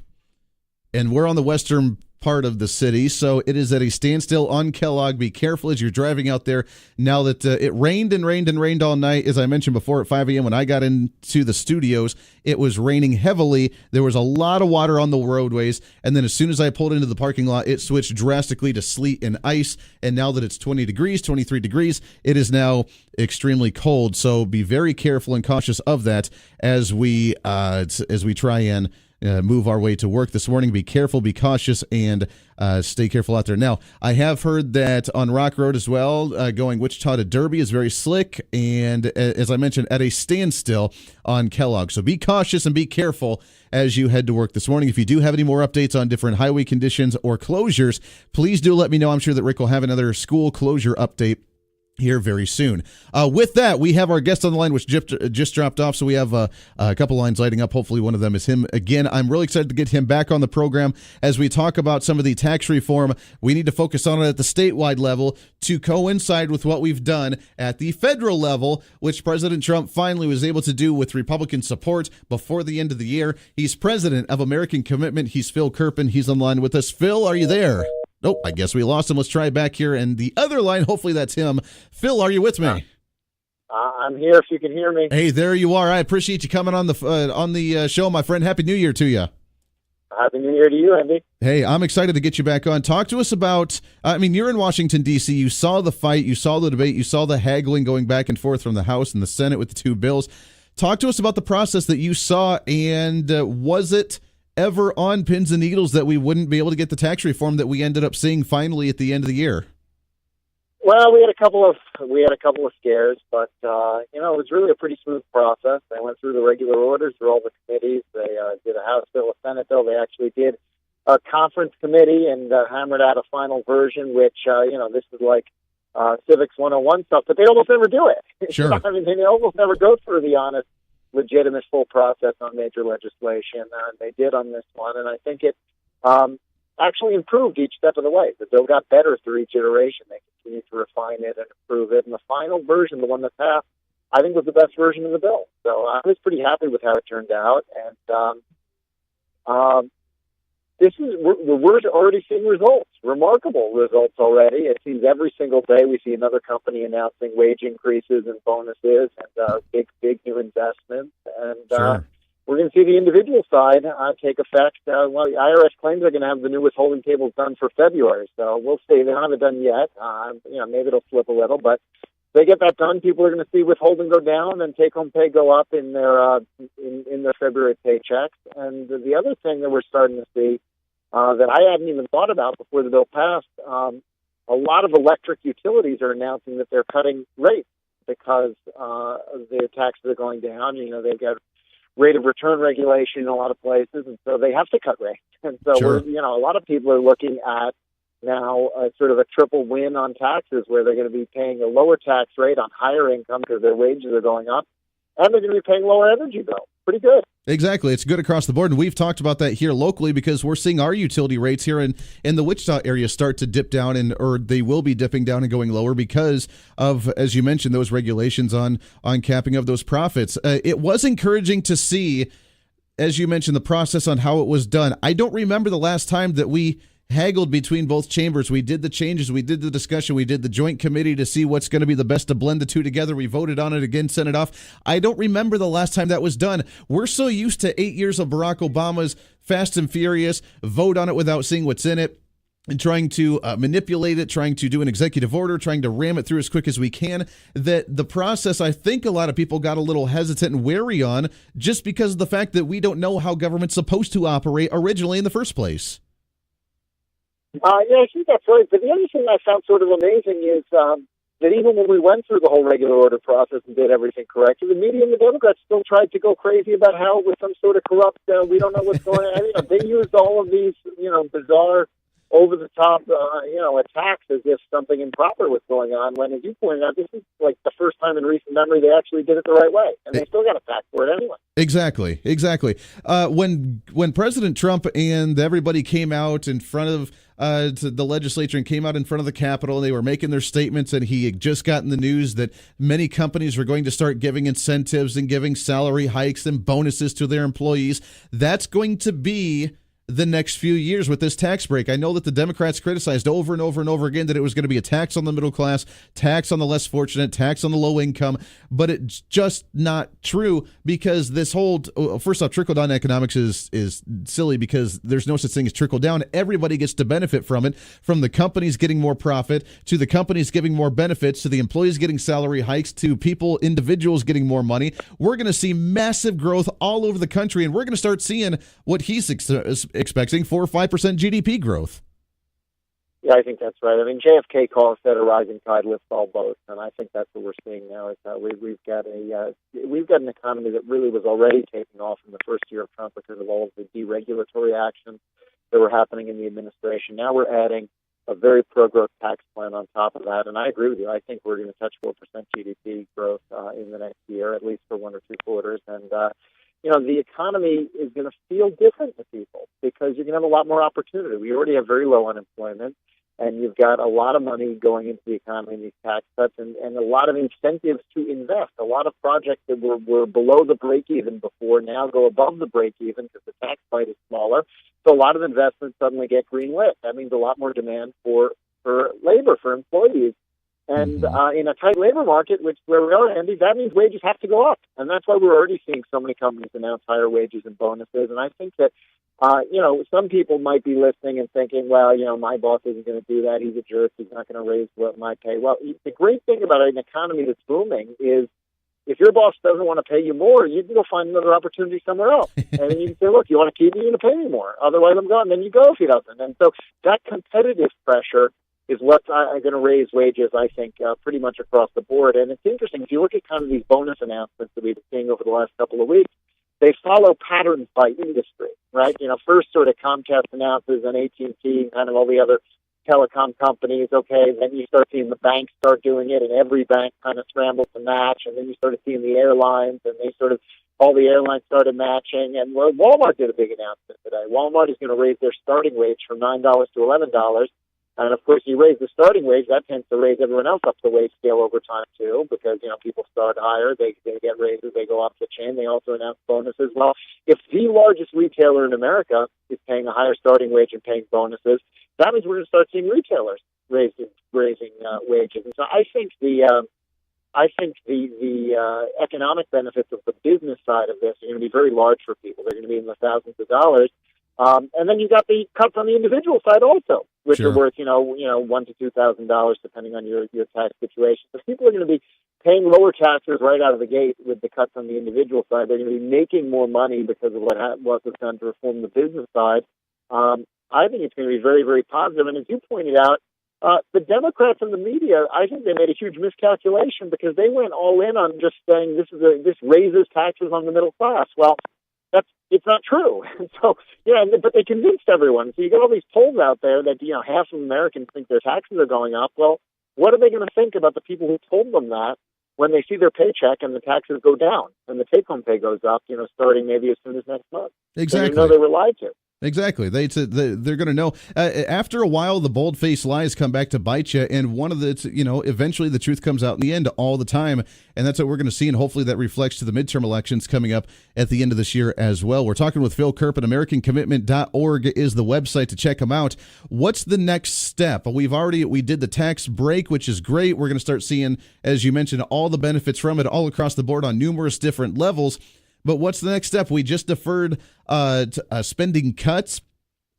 And we're on the western part of the city, so it is at a standstill on Kellogg. Be careful as you're driving out there. Now that it rained and rained and rained all night, as I mentioned before, at 5 a.m. when I got into the studios, it was raining heavily. There was a lot of water on the roadways, and then as soon as I pulled into the parking lot, it switched drastically to sleet and ice, and now that it's 20 degrees, 23 degrees, it is now extremely cold, so be very careful and cautious of that as we try and move our way to work this morning. Be careful, be cautious, and stay careful out there. Now, I have heard that on Rock Road as well, going Wichita to Derby is very slick, and as I mentioned, at a standstill on Kellogg. So be cautious and be careful as you head to work this morning. If you do have any more updates on different highway conditions or closures, please do let me know. I'm sure that Rick will have another school closure update here very soon. With that, we have our guest on the line, which just dropped off, so we have a couple lines lighting up. Hopefully one of them is him again. I'm really excited to get him back on the program as we talk about some of the tax reform. We need to focus on it at the statewide level to coincide with what we've done at the federal level, which President Trump finally was able to do with Republican support before the end of the year. He's president of American Commitment. He's Phil Kerpen. He's on the line with us. Phil, are you there? Nope, I guess we lost him. Let's try back here. And the other line, hopefully that's him. Phil, are you with me?
I'm here if you can hear me.
Hey, there you are. I appreciate you coming on the show, my friend. Happy New Year to you.
Happy New Year to you, Andy.
Hey, I'm excited to get you back on. Talk to us about, you're in Washington, D.C. You saw the fight. You saw the debate. You saw the haggling going back and forth from the House and the Senate with the two bills. Talk to us about the process that you saw, and was it ever on pins and needles that we wouldn't be able to get the tax reform that we ended up seeing finally at the end of the year?
Well, we had a couple of scares, but it was really a pretty smooth process. They went through the regular orders through all the committees. They did a House bill, a Senate bill. They actually did a conference committee and hammered out a final version, which this is like Civics 101 stuff, but they almost never do it.
Sure.
They almost never go through the honest, legitimate full process on major legislation, and they did on this one, and I think it actually improved each step of the way. The bill got better through each iteration. They continued to refine it and improve it, and the final version, the one that passed, I think was the best version of the bill. So I was pretty happy with how it turned out, and we're already seeing results, remarkable results already. It seems every single day we see another company announcing wage increases and bonuses and big new investments. And
Sure.
We're going to see the individual side take effect. The IRS claims they're going to have the new withholding tables done for February, so we'll see. They don't have it done yet. Maybe it'll slip a little, but if they get that done, people are going to see withholding go down and take-home pay go up in their February paychecks. And the other thing that we're starting to see that I hadn't even thought about before the bill passed, a lot of electric utilities are announcing that they're cutting rates because their taxes are going down. They've got rate of return regulation in a lot of places, and so they have to cut rates. And so
Sure.
a lot of people are looking at now sort of a triple win on taxes, where they're going to be paying a lower tax rate on higher income because their wages are going up, and they're going to be paying lower energy bills. Pretty good.
Exactly. It's good across the board, and we've talked about that here locally because we're seeing our utility rates here in the Wichita area start to dip down, or they will be dipping down and going lower because of, as you mentioned, those regulations on capping of those profits. It was encouraging to see, as you mentioned, the process on how it was done. I don't remember the last time that we haggled between both chambers. We did the changes, we did the discussion, we did the joint committee to see what's going to be the best to blend the two together. We voted on it again, sent it off. I don't remember the last time that was done. We're so used to 8 years of Barack Obama's Fast and Furious, vote on it without seeing what's in it, and trying to manipulate it, trying to do an executive order, trying to ram it through as quick as we can, that the process, I think a lot of people got a little hesitant and wary on just because of the fact that we don't know how government's supposed to operate originally in the first place.
I think that's right. But the other thing I found sort of amazing is that even when we went through the whole regular order process and did everything correctly, the media and the Democrats still tried to go crazy about how it was some sort of corrupt, we don't know what's going on. They used all of these, bizarre, over-the-top, attacks as if something improper was going on, when, as you pointed out, this is like the first time in recent memory they actually did it the right way, and they still got attacked for it anyway. Exactly.
When President Trump and everybody came out in front of to the legislature and came out in front of the Capitol, and they were making their statements, and he had just gotten the news that many companies were going to start giving incentives and giving salary hikes and bonuses to their employees. That's going to be the next few years with this tax break. I know that the Democrats criticized over and over and over again that it was going to be a tax on the middle class, tax on the less fortunate, tax on the low income, but it's just not true because this whole, first off, trickle-down economics is silly because there's no such thing as trickle-down. Everybody gets to benefit from it, from the companies getting more profit, to the companies giving more benefits, to the employees getting salary hikes, to people, individuals getting more money. We're going to see massive growth all over the country, and we're going to start seeing what he's expecting, 4 or 5% GDP growth.
Yeah, I think that's right. I mean, JFK calls that a rising tide lifts all boats, and I think that's what we're seeing now. Is that we've got an economy that really was already taking off in the first year of Trump because of all of the deregulatory actions that were happening in the administration. Now we're adding a very pro-growth tax plan on top of that, and I agree with you. I think we're going to touch 4% GDP growth in the next year, at least for 1 or 2 quarters, and the economy is going to feel different to people because you're going to have a lot more opportunity. We already have very low unemployment, and you've got a lot of money going into the economy in these tax cuts and a lot of incentives to invest. A lot of projects that were below the break-even before now go above the break-even because the tax bite is smaller. So a lot of investments suddenly get green-lit. That means a lot more demand for labor, for employees. And in a tight labor market, which where we are, Andy, that means wages have to go up. And that's why we're already seeing so many companies announce higher wages and bonuses. And I think that, some people might be listening and thinking, well, my boss isn't going to do that. He's a jerk. He's not going to raise my pay. Well, the great thing about an economy that's booming is if your boss doesn't want to pay you more, you can go find another opportunity somewhere else. And then you can say, look, you want to keep me, you're going to pay me more. Otherwise, I'm gone. And then you go if he doesn't. And so that competitive pressure is what's going to raise wages, I think, pretty much across the board. And it's interesting, if you look at kind of these bonus announcements that we've been seeing over the last couple of weeks, they follow patterns by industry, right? First sort of Comcast announces and AT&T and kind of all the other telecom companies, okay, then you start seeing the banks start doing it, and every bank kind of scrambles to match, and then you started seeing the airlines, and all the airlines started matching, and Walmart did a big announcement today. Walmart is going to raise their starting wage from $9 to $11, and of course, you raise the starting wage, that tends to raise everyone else up the wage scale over time, too, because, people start higher, they get raises, they go up the chain, they also announce bonuses. Well, if the largest retailer in America is paying a higher starting wage and paying bonuses, that means we're going to start seeing retailers raising wages. And so I think the economic benefits of the business side of this are going to be very large for people. They're going to be in the thousands of dollars. And then you've got the cuts on the individual side also, which are worth, $1,000 to $2,000 depending on your tax situation. So people are going to be paying lower taxes right out of the gate with the cuts on the individual side. They're going to be making more money because of what was done to reform the business side. I think it's going to be very, very positive. And as you pointed out, the Democrats and the media, I think they made a huge miscalculation because they went all in on just saying this raises taxes on the middle class. Well, it's not true. So, but they convinced everyone. So you got all these polls out there that, half of Americans think their taxes are going up. Well, what are they going to think about the people who told them that when they see their paycheck and the taxes go down and the take-home pay goes up, starting maybe as soon as next month?
Exactly.
They were lied to.
Exactly. They're going to know. After a while, the bold-faced lies come back to bite you, and one of the, eventually the truth comes out in the end all the time, and that's what we're going to see, and hopefully that reflects to the midterm elections coming up at the end of this year as well. We're talking with Phil Kerpen. AmericanCommitment.org is the website to check him out. What's the next step? We did the tax break, which is great. We're going to start seeing, as you mentioned, all the benefits from it all across the board on numerous different levels. But what's the next step? We just deferred spending cuts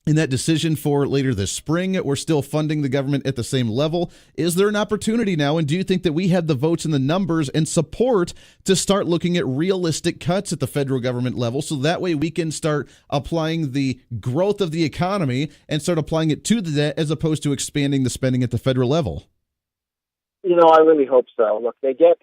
in that decision for later this spring. We're still funding the government at the same level. Is there an opportunity now, and do you think that we have the votes and the numbers and support to start looking at realistic cuts at the federal government level so that way we can start applying the growth of the economy and start applying it to the debt as opposed to expanding the spending at the federal level?
I really hope so. Look, they get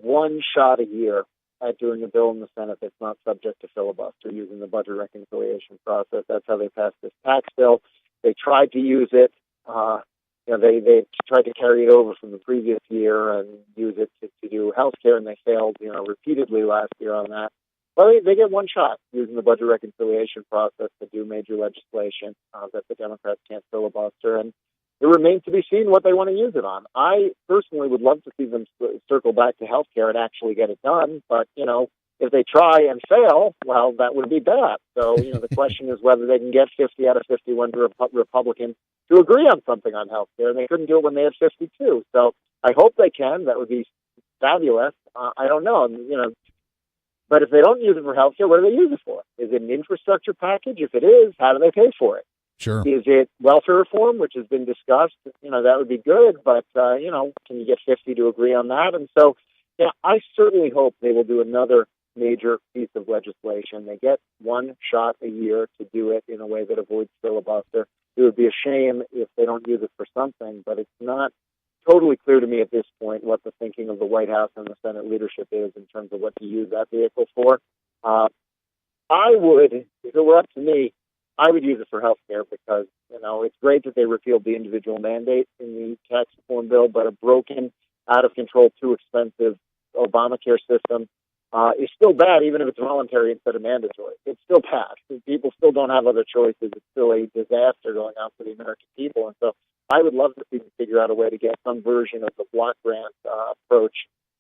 one shot a year at doing a bill in the Senate that's not subject to filibuster using the budget reconciliation process. That's how they passed this tax bill. They tried to use it. They tried to carry it over from the previous year and use it to do health care, and they failed, repeatedly last year on that. Well, they get one shot using the budget reconciliation process to do major legislation that the Democrats can't filibuster. And it remains to be seen what they want to use it on. I personally would love to see them circle back to health care and actually get it done. But, If they try and fail, well, that would be bad. So, the question is whether they can get 50 out of 51 Republicans to agree on something on health care. And they couldn't do it when they had 52. So I hope they can. That would be fabulous. I don't know. But if they don't use it for health care, what do they use it for? Is it an infrastructure package? If it is, how do they pay for it?
Sure.
Is it welfare reform, which has been discussed? That would be good, but, can you get 50 to agree on that? And so, I certainly hope they will do another major piece of legislation. They get one shot a year to do it in a way that avoids filibuster. It would be a shame if they don't use it for something, but it's not totally clear to me at this point what the thinking of the White House and the Senate leadership is in terms of what to use that vehicle for. I would, if it were up to me, I would use it for health care because, it's great that they repealed the individual mandate in the tax reform bill, but a broken, out of control, too expensive Obamacare system is still bad, even if it's voluntary instead of mandatory. It's still bad. People still don't have other choices. It's still a disaster going on for the American people. And so I would love to see them figure out a way to get some version of the block grant approach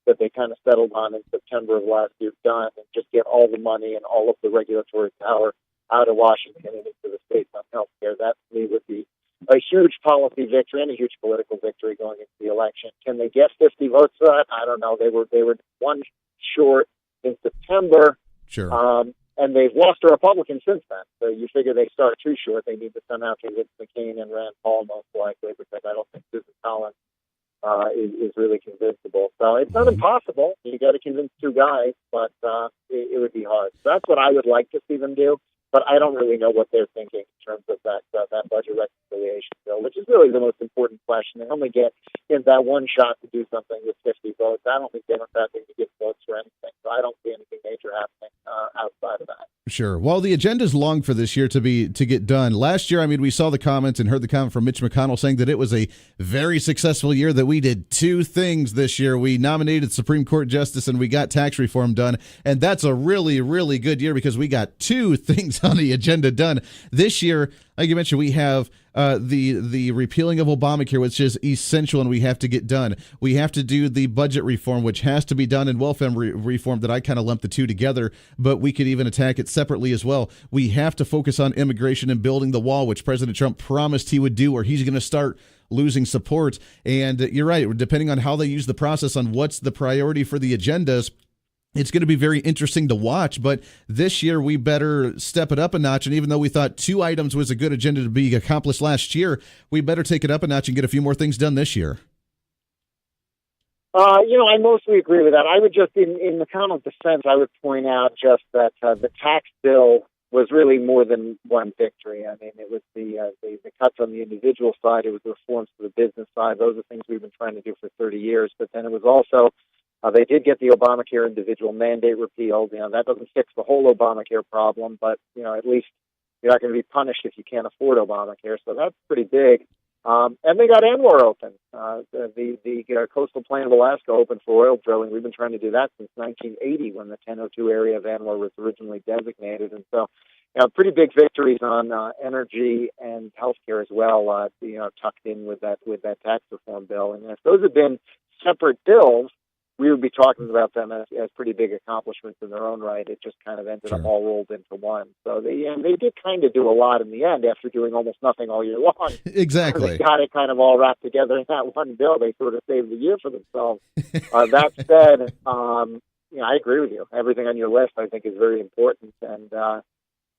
that they kind of settled on in September of last year done and just get all the money and all of the regulatory power out of Washington and into the states on health care. That, to me, would be a huge policy victory and a huge political victory going into the election. Can they get 50 votes for that? I don't know. They were one short in September.
Sure.
And they've lost a Republican since then. So you figure they start too short. They need to somehow convince McCain and Rand Paul most likely, because I don't think Susan Collins is really convinciable. So it's not impossible. You got to convince two guys, but it would be hard. So that's what I would like to see them do. But I don't really know what they're thinking in terms of that budget reconciliation bill, which is really the most important question. They only get that one shot to do something with 50 votes. I don't think Democrats are going to get votes for anything. So I don't see anything major happening outside of that.
Sure. Well, the agenda's long for this year to get done. Last year, we saw the comments and heard the comment from Mitch McConnell saying that it was a very successful year, that we did two things this year. We nominated Supreme Court Justice and we got tax reform done. And that's a really, really good year because we got two things on the agenda done. This year, like you mentioned, we have the repealing of Obamacare, which is essential and we have to get done. We have to do the budget reform, which has to be done, and welfare reform that I kind of lumped the two together, but we could even attack it separately as well. We have to focus on immigration and building the wall, which President Trump promised he would do, or he's going to start losing support. And you're right, depending on how they use the process on what's the priority for the agendas, it's going to be very interesting to watch, but this year we better step it up a notch. And even though we thought two items was a good agenda to be accomplished last year, we better take it up a notch and get a few more things done this year.
I mostly agree with that. I would just, in McConnell's defense, I would point out just that the tax bill was really more than one victory. It was the cuts on the individual side. It was the reforms to the business side. Those are things we've been trying to do for 30 years. But then it was also they did get the Obamacare individual mandate repealed. That doesn't fix the whole Obamacare problem, but, at least you're not going to be punished if you can't afford Obamacare. So that's pretty big. And they got ANWR open. The coastal plain of Alaska open for oil drilling. We've been trying to do that since 1980 when the 1002 area of ANWR was originally designated. And so, pretty big victories on energy and healthcare as well, tucked in with that tax reform bill. And if those had been separate bills, we would be talking about them as pretty big accomplishments in their own right. It just kind of ended up all rolled into one. So they did kind of do a lot in the end after doing almost nothing all year long.
Exactly.
They got it kind of all wrapped together in that one bill. They sort of saved the year for themselves. That said, I agree with you. Everything on your list, I think, is very important. And,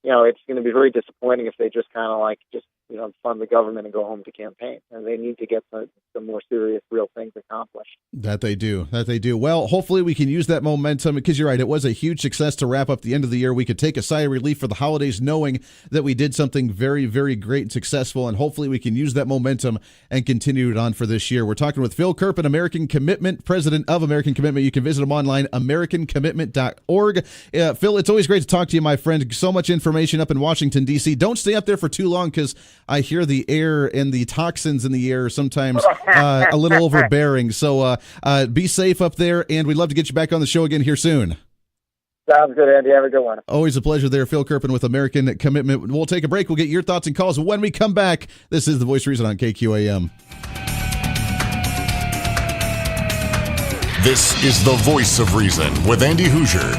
it's going to be very disappointing if they just kind of fund the government and go home to campaign. And they need to get some more serious, real things accomplished.
That they do. Well, hopefully we can use that momentum, because you're right, it was a huge success to wrap up the end of the year. We could take a sigh of relief for the holidays knowing that we did something very, very great and successful, and hopefully we can use that momentum and continue it on for this year. We're talking with Phil Kerpen, American Commitment, president of American Commitment. You can visit him online, americancommitment.org. Phil, it's always great to talk to you, my friend. So much information up in Washington, D.C. Don't stay up there for too long, because I hear the air and the toxins in the air sometimes a little overbearing. So be safe up there, and we'd love to get you back on the show again here soon.
Sounds good, Andy. Have a good one.
Always a pleasure there. Phil Kerpen with American Commitment. We'll take a break. We'll get your thoughts and calls when we come back. This is The Voice of Reason on KQAM.
This is The Voice of Reason with Andy Hoosier.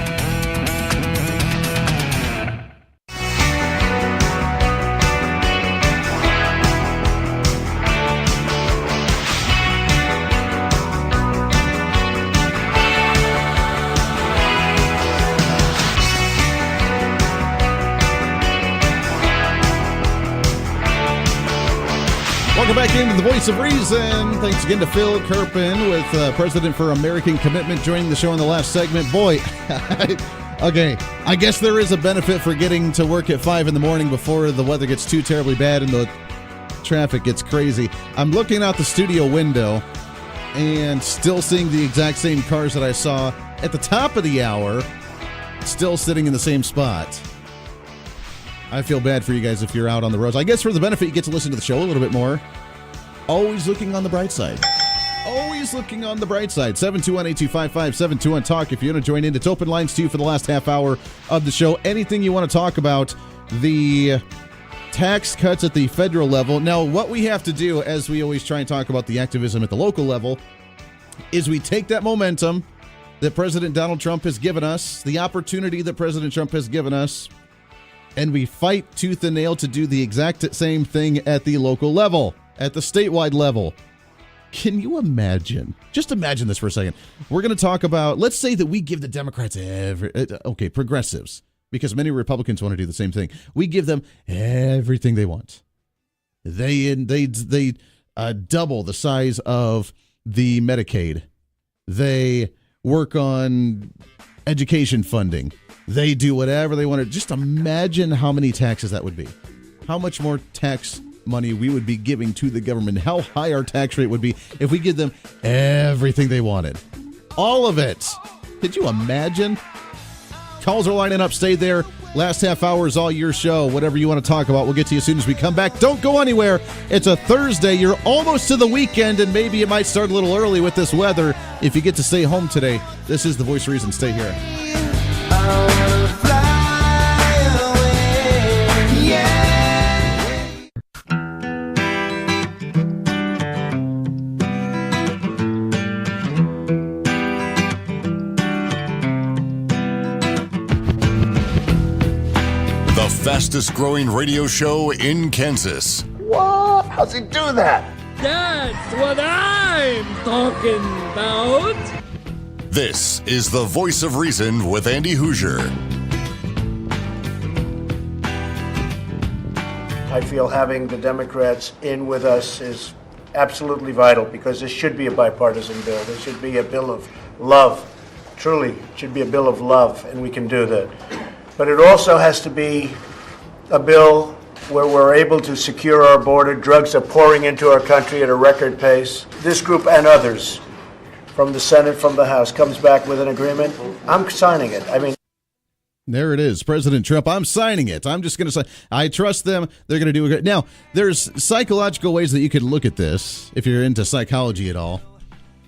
Welcome back into the Voice of Reason. Thanks again to Phil Kerpen with President for American Commitment joining the show in the last segment. Boy, okay, I guess there is a benefit for getting to work at 5 in the morning before the weather gets too terribly bad and the traffic gets crazy. I'm looking out the studio window and still seeing the exact same cars that I saw at the top of the hour, still sitting in the same spot. I feel bad for you guys if you're out on the roads. I guess for the benefit, you get to listen to the show a little bit more. Always looking on the bright side. Always looking on the bright side. 721-8255-721-TALK. If you want to join in, it's open lines to you for the last half hour of the show. Anything you want to talk about, the tax cuts at the federal level. Now, what we have to do, as we always try and talk about the activism at the local level, is we take that momentum that President Donald Trump has given us, the opportunity that President Trump has given us, and we fight tooth and nail to do the exact same thing at the local level, at the statewide level. Can you imagine? Just imagine this for a second. We're going to talk about, let's say that we give the Democrats progressives, because many Republicans want to do the same thing. We give them everything they want. They double the size of the Medicaid. They work on education funding. They do whatever they want to. Just imagine how many taxes that would be. How much more tax money we would be giving to the government. How high our tax rate would be if we give them everything they wanted. All of it. Could you imagine? Calls are lining up. Stay there. Last half hour is all your show. Whatever you want to talk about, we'll get to you as soon as we come back. Don't go anywhere. It's a Thursday. You're almost to the weekend, and maybe it might start a little early with this weather if you get to stay home today. This is the Voice of Reason. Stay here.
Fastest growing radio show in Kansas.
What? How's he do that?
That's what I'm talking about.
This is the Voice of Reason with Andy Hoosier.
I feel having the Democrats in with us is absolutely vital because this should be a bipartisan bill. This should be a bill of love. Truly, it should be a bill of love, and we can do that. But it also has to be a bill where we're able to secure our border. Drugs are pouring into our country at a record pace. This group and others from the Senate, from the House, comes back with an agreement. I'm signing it. I mean,
there it is. President Trump, I'm signing it. I'm just going to say, I trust them. They're going to do a great. Now, there's psychological ways that you could look at this if you're into psychology at all.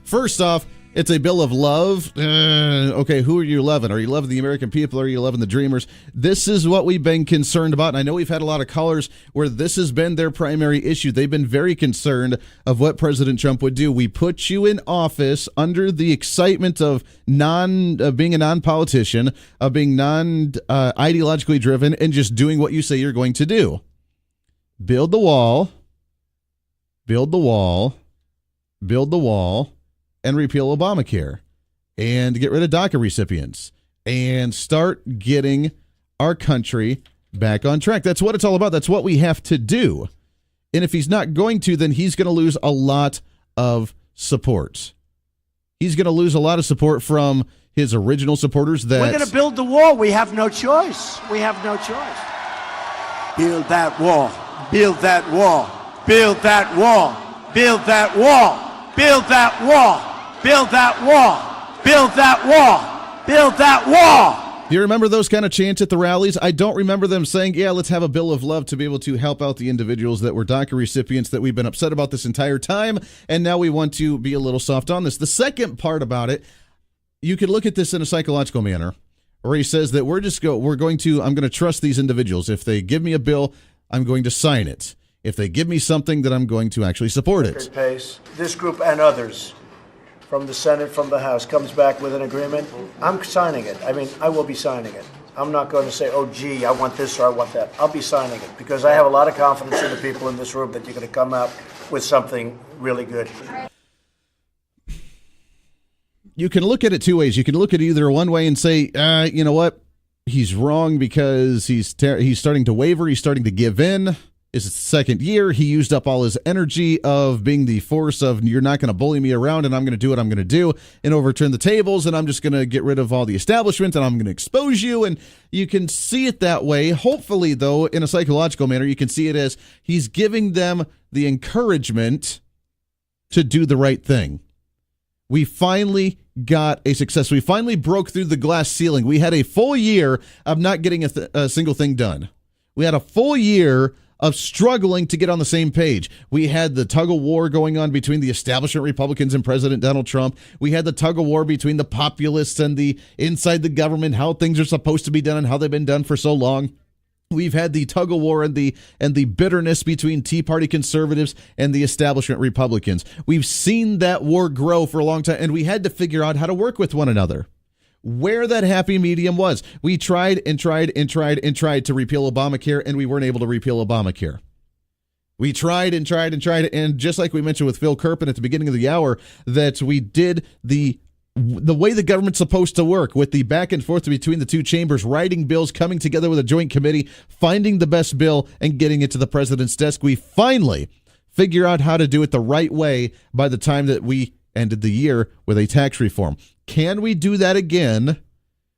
First off, it's a bill of love. Okay, who are you loving? Are you loving the American people? Or are you loving the dreamers? This is what we've been concerned about. And I know we've had a lot of callers where this has been their primary issue. They've been very concerned of what President Trump would do. We put you in office under the excitement of being a non-politician, of being non-ideologically driven, and just doing what you say you're going to do. Build the wall. Build the wall. Build the wall. And repeal Obamacare and get rid of DACA recipients and start getting our country back on track. That's what it's all about. That's what we have to do. And if he's not going to, then he's going to lose a lot of support. He's going to lose a lot of support from his original supporters. That
we're going to build the wall. We have no choice. We have no choice. Build that wall. Build that wall. Build that wall. Build that wall. Build that wall. Build that wall. Build that wall. Build that wall.
Do you remember those kind of chants at the rallies? I don't remember them saying, yeah, let's have a bill of love to be able to help out the individuals that were DACA recipients that we've been upset about this entire time, and now we want to be a little soft on this. The second part about it, you could look at this in a psychological manner, where he says that I'm going to trust these individuals. If they give me a bill, I'm going to sign it. If they give me something, that I'm going to actually support it.
Pace. This group and others from the Senate, from the House, comes back with an agreement. I'm signing it. I mean, I will be signing it. I'm not going to say, oh, gee, I want this or I want that. I'll be signing it because I have a lot of confidence in the people in this room that you're going to come out with something really good.
You can look at it two ways. You can look at it either one way and say, you know what? He's wrong because he's starting to waver. He's starting to give in. Is his second year. He used up all his energy of being the force of you're not going to bully me around and I'm going to do what I'm going to do and overturn the tables and I'm just going to get rid of all the establishment and I'm going to expose you. And you can see it that way. Hopefully, though, in a psychological manner, you can see it as he's giving them the encouragement to do the right thing. We finally got a success. We finally broke through the glass ceiling. We had a full year of not getting a single thing done. We had a full year of struggling to get on the same page. We had the tug of war going on between the establishment Republicans and President Donald Trump. We had the tug of war between the populists and the inside the government, how things are supposed to be done and how they've been done for so long. We've had the tug of war and the bitterness between Tea Party conservatives and the establishment Republicans. We've seen that war grow for a long time, and we had to figure out how to work with one another. Where that happy medium was. We tried and tried and tried and tried to repeal Obamacare, and we weren't able to repeal Obamacare. We tried and tried and tried, and just like we mentioned with Phil Kerpen at the beginning of the hour, that we did the way the government's supposed to work, with the back and forth between the two chambers, writing bills, coming together with a joint committee, finding the best bill, and getting it to the president's desk. We finally figure out how to do it the right way by the time that we ended the year with a tax reform. Can we do that again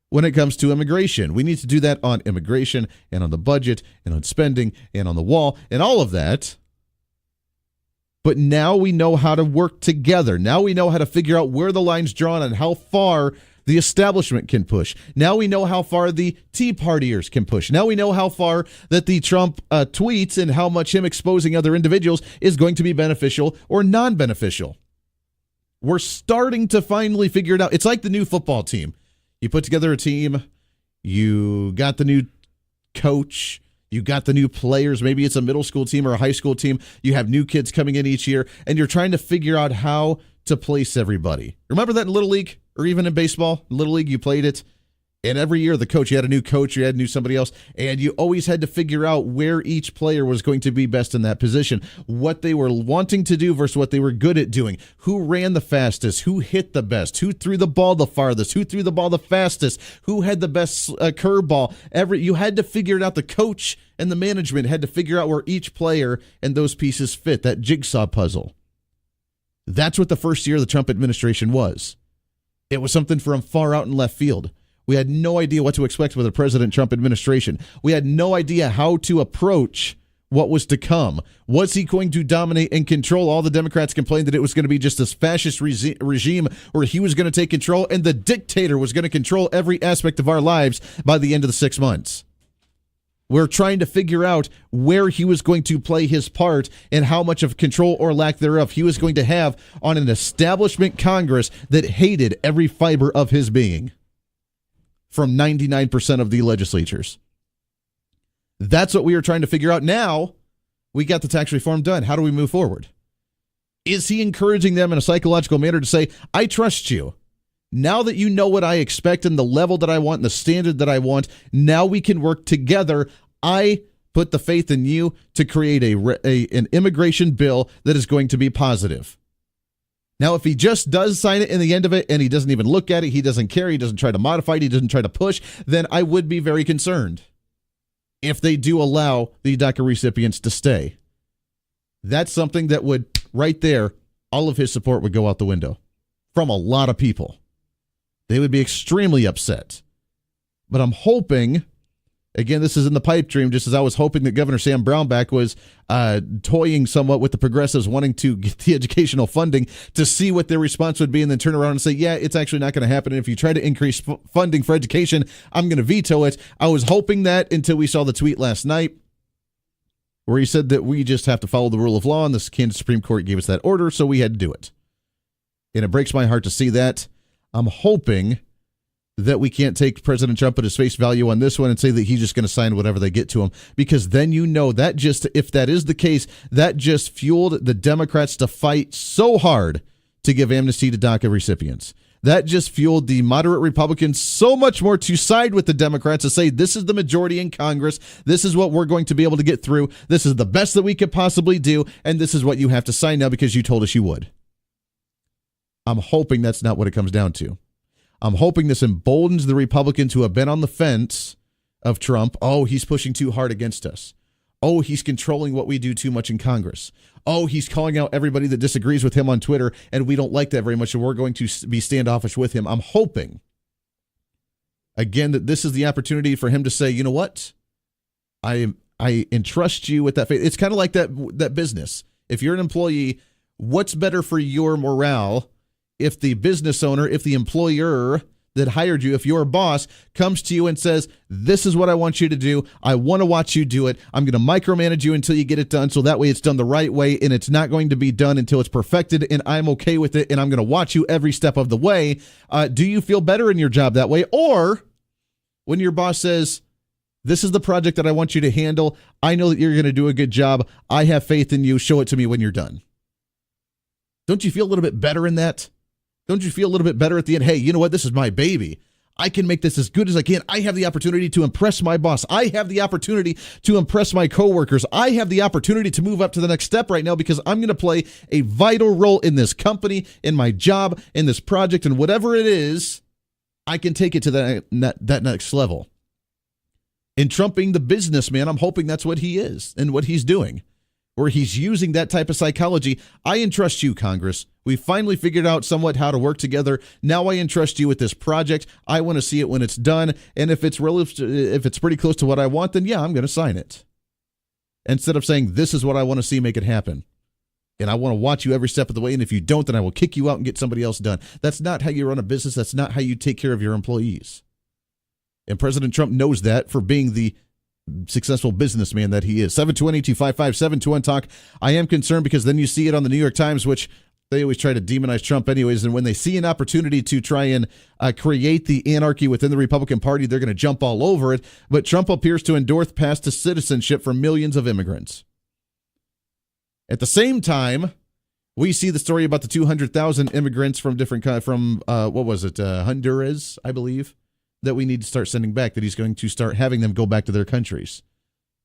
when it comes to immigration? We need to do that on immigration and on the budget and on spending and on the wall and all of that. But now we know how to work together. Now we know how to figure out where the line's drawn and how far the establishment can push. Now we know how far the Tea Partiers can push. Now we know how far that the Trump tweets and how much him exposing other individuals is going to be beneficial or non-beneficial. We're starting to finally figure it out. It's like the new football team. You put together a team, you got the new coach, you got the new players. Maybe it's a middle school team or a high school team. You have new kids coming in each year, and you're trying to figure out how to place everybody. Remember that in Little League or even in baseball? In Little League, you played it. And every year, the coach, you had a new coach, you had new somebody else, and you always had to figure out where each player was going to be best in that position, what they were wanting to do versus what they were good at doing, who ran the fastest, who hit the best, who threw the ball the farthest, who threw the ball the fastest, who had the best curveball. You had to figure it out. The coach and the management had to figure out where each player and those pieces fit, that jigsaw puzzle. That's what the first year of the Trump administration was. It was something from far out in left field. We had no idea what to expect with the President Trump administration. We had no idea how to approach what was to come. Was he going to dominate and control? All the Democrats complained that it was going to be just this fascist regime where he was going to take control and the dictator was going to control every aspect of our lives by the end of the 6 months. We're trying to figure out where he was going to play his part and how much of control or lack thereof he was going to have on an establishment Congress that hated every fiber of his being. From 99% of the legislatures. That's what we were trying to figure out. Now, we got the tax reform done. How do we move forward? Is he encouraging them in a psychological manner to say, I trust you. Now that you know what I expect and the level that I want and the standard that I want, now we can work together. I put the faith in you to create an immigration bill that is going to be positive. Now, if he just does sign it in the end of it and he doesn't even look at it, he doesn't care, he doesn't try to modify it, he doesn't try to push, then I would be very concerned if they do allow the DACA recipients to stay. That's something that would, right there, all of his support would go out the window from a lot of people. They would be extremely upset. But I'm hoping, again, this is in the pipe dream, just as I was hoping that Governor Sam Brownback was toying somewhat with the progressives wanting to get the educational funding to see what their response would be and then turn around and say, yeah, it's actually not going to happen. And if you try to increase funding for education, I'm going to veto it. I was hoping that until we saw the tweet last night where he said that we just have to follow the rule of law and the Kansas Supreme Court gave us that order, so we had to do it. And it breaks my heart to see that. I'm hoping that we can't take President Trump at his face value on this one and say that he's just going to sign whatever they get to him, because then you know that just, if that is the case, that just fueled the Democrats to fight so hard to give amnesty to DACA recipients. That just fueled the moderate Republicans so much more to side with the Democrats to say, this is the majority in Congress, this is what we're going to be able to get through, this is the best that we could possibly do, and this is what you have to sign now because you told us you would. I'm hoping that's not what it comes down to. I'm hoping this emboldens the Republicans who have been on the fence of Trump. Oh, he's pushing too hard against us. Oh, he's controlling what we do too much in Congress. Oh, he's calling out everybody that disagrees with him on Twitter, and we don't like that very much, and we're going to be standoffish with him. I'm hoping, again, that this is the opportunity for him to say, you know what? I entrust you with that faith. It's kind of like that business. If you're an employee, what's better for your morale if the business owner, if the employer that hired you, if your boss comes to you and says, this is what I want you to do. I want to watch you do it. I'm going to micromanage you until you get it done, so that way it's done the right way, and it's not going to be done until it's perfected, and I'm okay with it, and I'm going to watch you every step of the way. Do you feel better in your job that way? Or when your boss says, this is the project that I want you to handle. I know that you're going to do a good job. I have faith in you. Show it to me when you're done. Don't you feel a little bit better in that? Don't you feel a little bit better at the end? Hey, you know what? This is my baby. I can make this as good as I can. I have the opportunity to impress my boss. I have the opportunity to impress my coworkers. I have the opportunity to move up to the next step right now because I'm going to play a vital role in this company, in my job, in this project, and whatever it is, I can take it to that next level. In Trump being the businessman, I'm hoping that's what he is and what he's doing, where he's using that type of psychology. I entrust you, Congress. We finally figured out somewhat how to work together. Now I entrust you with this project. I want to see it when it's done, and if it's pretty close to what I want, then yeah, I'm going to sign it. Instead of saying, this is what I want to see, make it happen. And I want to watch you every step of the way, and if you don't, then I will kick you out and get somebody else done. That's not how you run a business. That's not how you take care of your employees. And President Trump knows that for being the successful businessman that he is. 721-825-5721-TALK. I am concerned because then you see it on the New York Times, which they always try to demonize Trump anyways, and when they see an opportunity to try and create the anarchy within the Republican Party, they're going to jump all over it. But Trump appears to endorse paths to citizenship for millions of immigrants. At the same time, we see the story about the 200,000 immigrants from Honduras, I believe, that we need to start sending back, that he's going to start having them go back to their countries.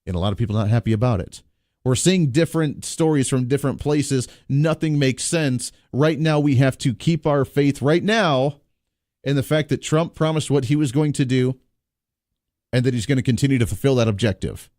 And a lot of people not happy about it. We're seeing different stories from different places. Nothing makes sense. Right now, we have to keep our faith right now in the fact that Trump promised what he was going to do and that he's going to continue to fulfill that objective.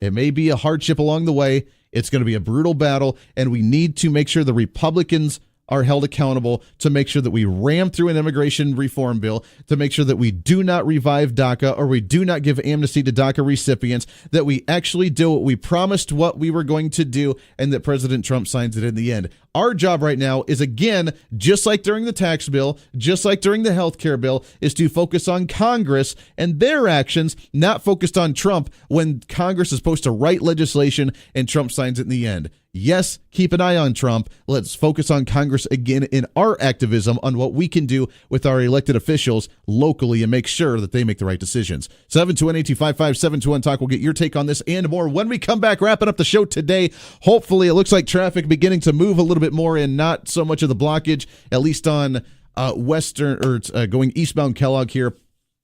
It may be a hardship along the way. It's going to be a brutal battle, and we need to make sure the Republicans are held accountable, to make sure that we ram through an immigration reform bill, to make sure that we do not revive DACA or we do not give amnesty to DACA recipients, that we actually do what we promised what we were going to do, and that President Trump signs it in the end. Our job right now is, again, just like during the tax bill, just like during the health care bill, is to focus on Congress and their actions, not focused on Trump when Congress is supposed to write legislation and Trump signs it in the end. Yes, keep an eye on Trump. Let's focus on Congress again in our activism on what we can do with our elected officials locally and make sure that they make the right decisions. 721-825-5721-TALK. We'll get your take on this and more when we come back, wrapping up the show today. Hopefully, it looks like traffic beginning to move a little bit more and not so much of the blockage, at least on going eastbound Kellogg here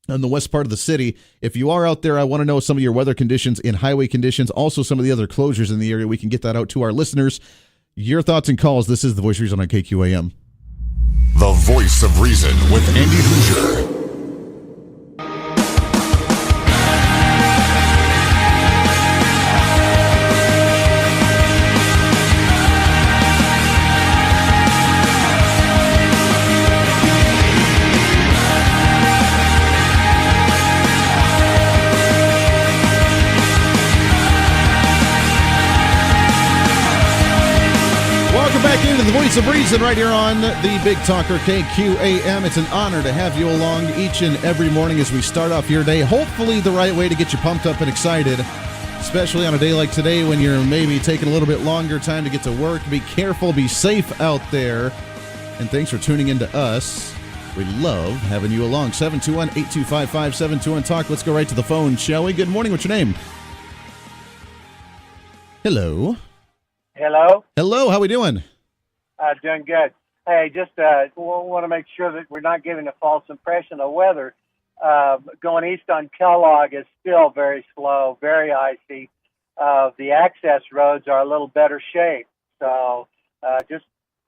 on the west part of the city. If you are out there, I want to know some of your weather conditions and highway conditions, also some of the other closures in the area. We can get that out to our listeners. Your thoughts and calls. This is The Voice of Reason on KQAM.
The Voice of Reason with Andy Hoosier.
The Voice of Reason right here on the Big Talker KQAM. It's an honor to have you along each and every morning as we start off your day, hopefully the right way to get you pumped up and excited, especially on a day like today when you're maybe taking a little bit longer time to get to work. Be careful, be safe out there, and thanks for tuning in to us. We love having you along. 721-825-5721-TALK. Let's go right to the phone, shall we? Good morning. What's your name? Hello.
Hello.
Hello. How we doing?
Doing good. Hey, just want to make sure that we're not giving a false impression of weather. Going east on Kellogg is still very slow, very icy. The access roads are a little better shape. So just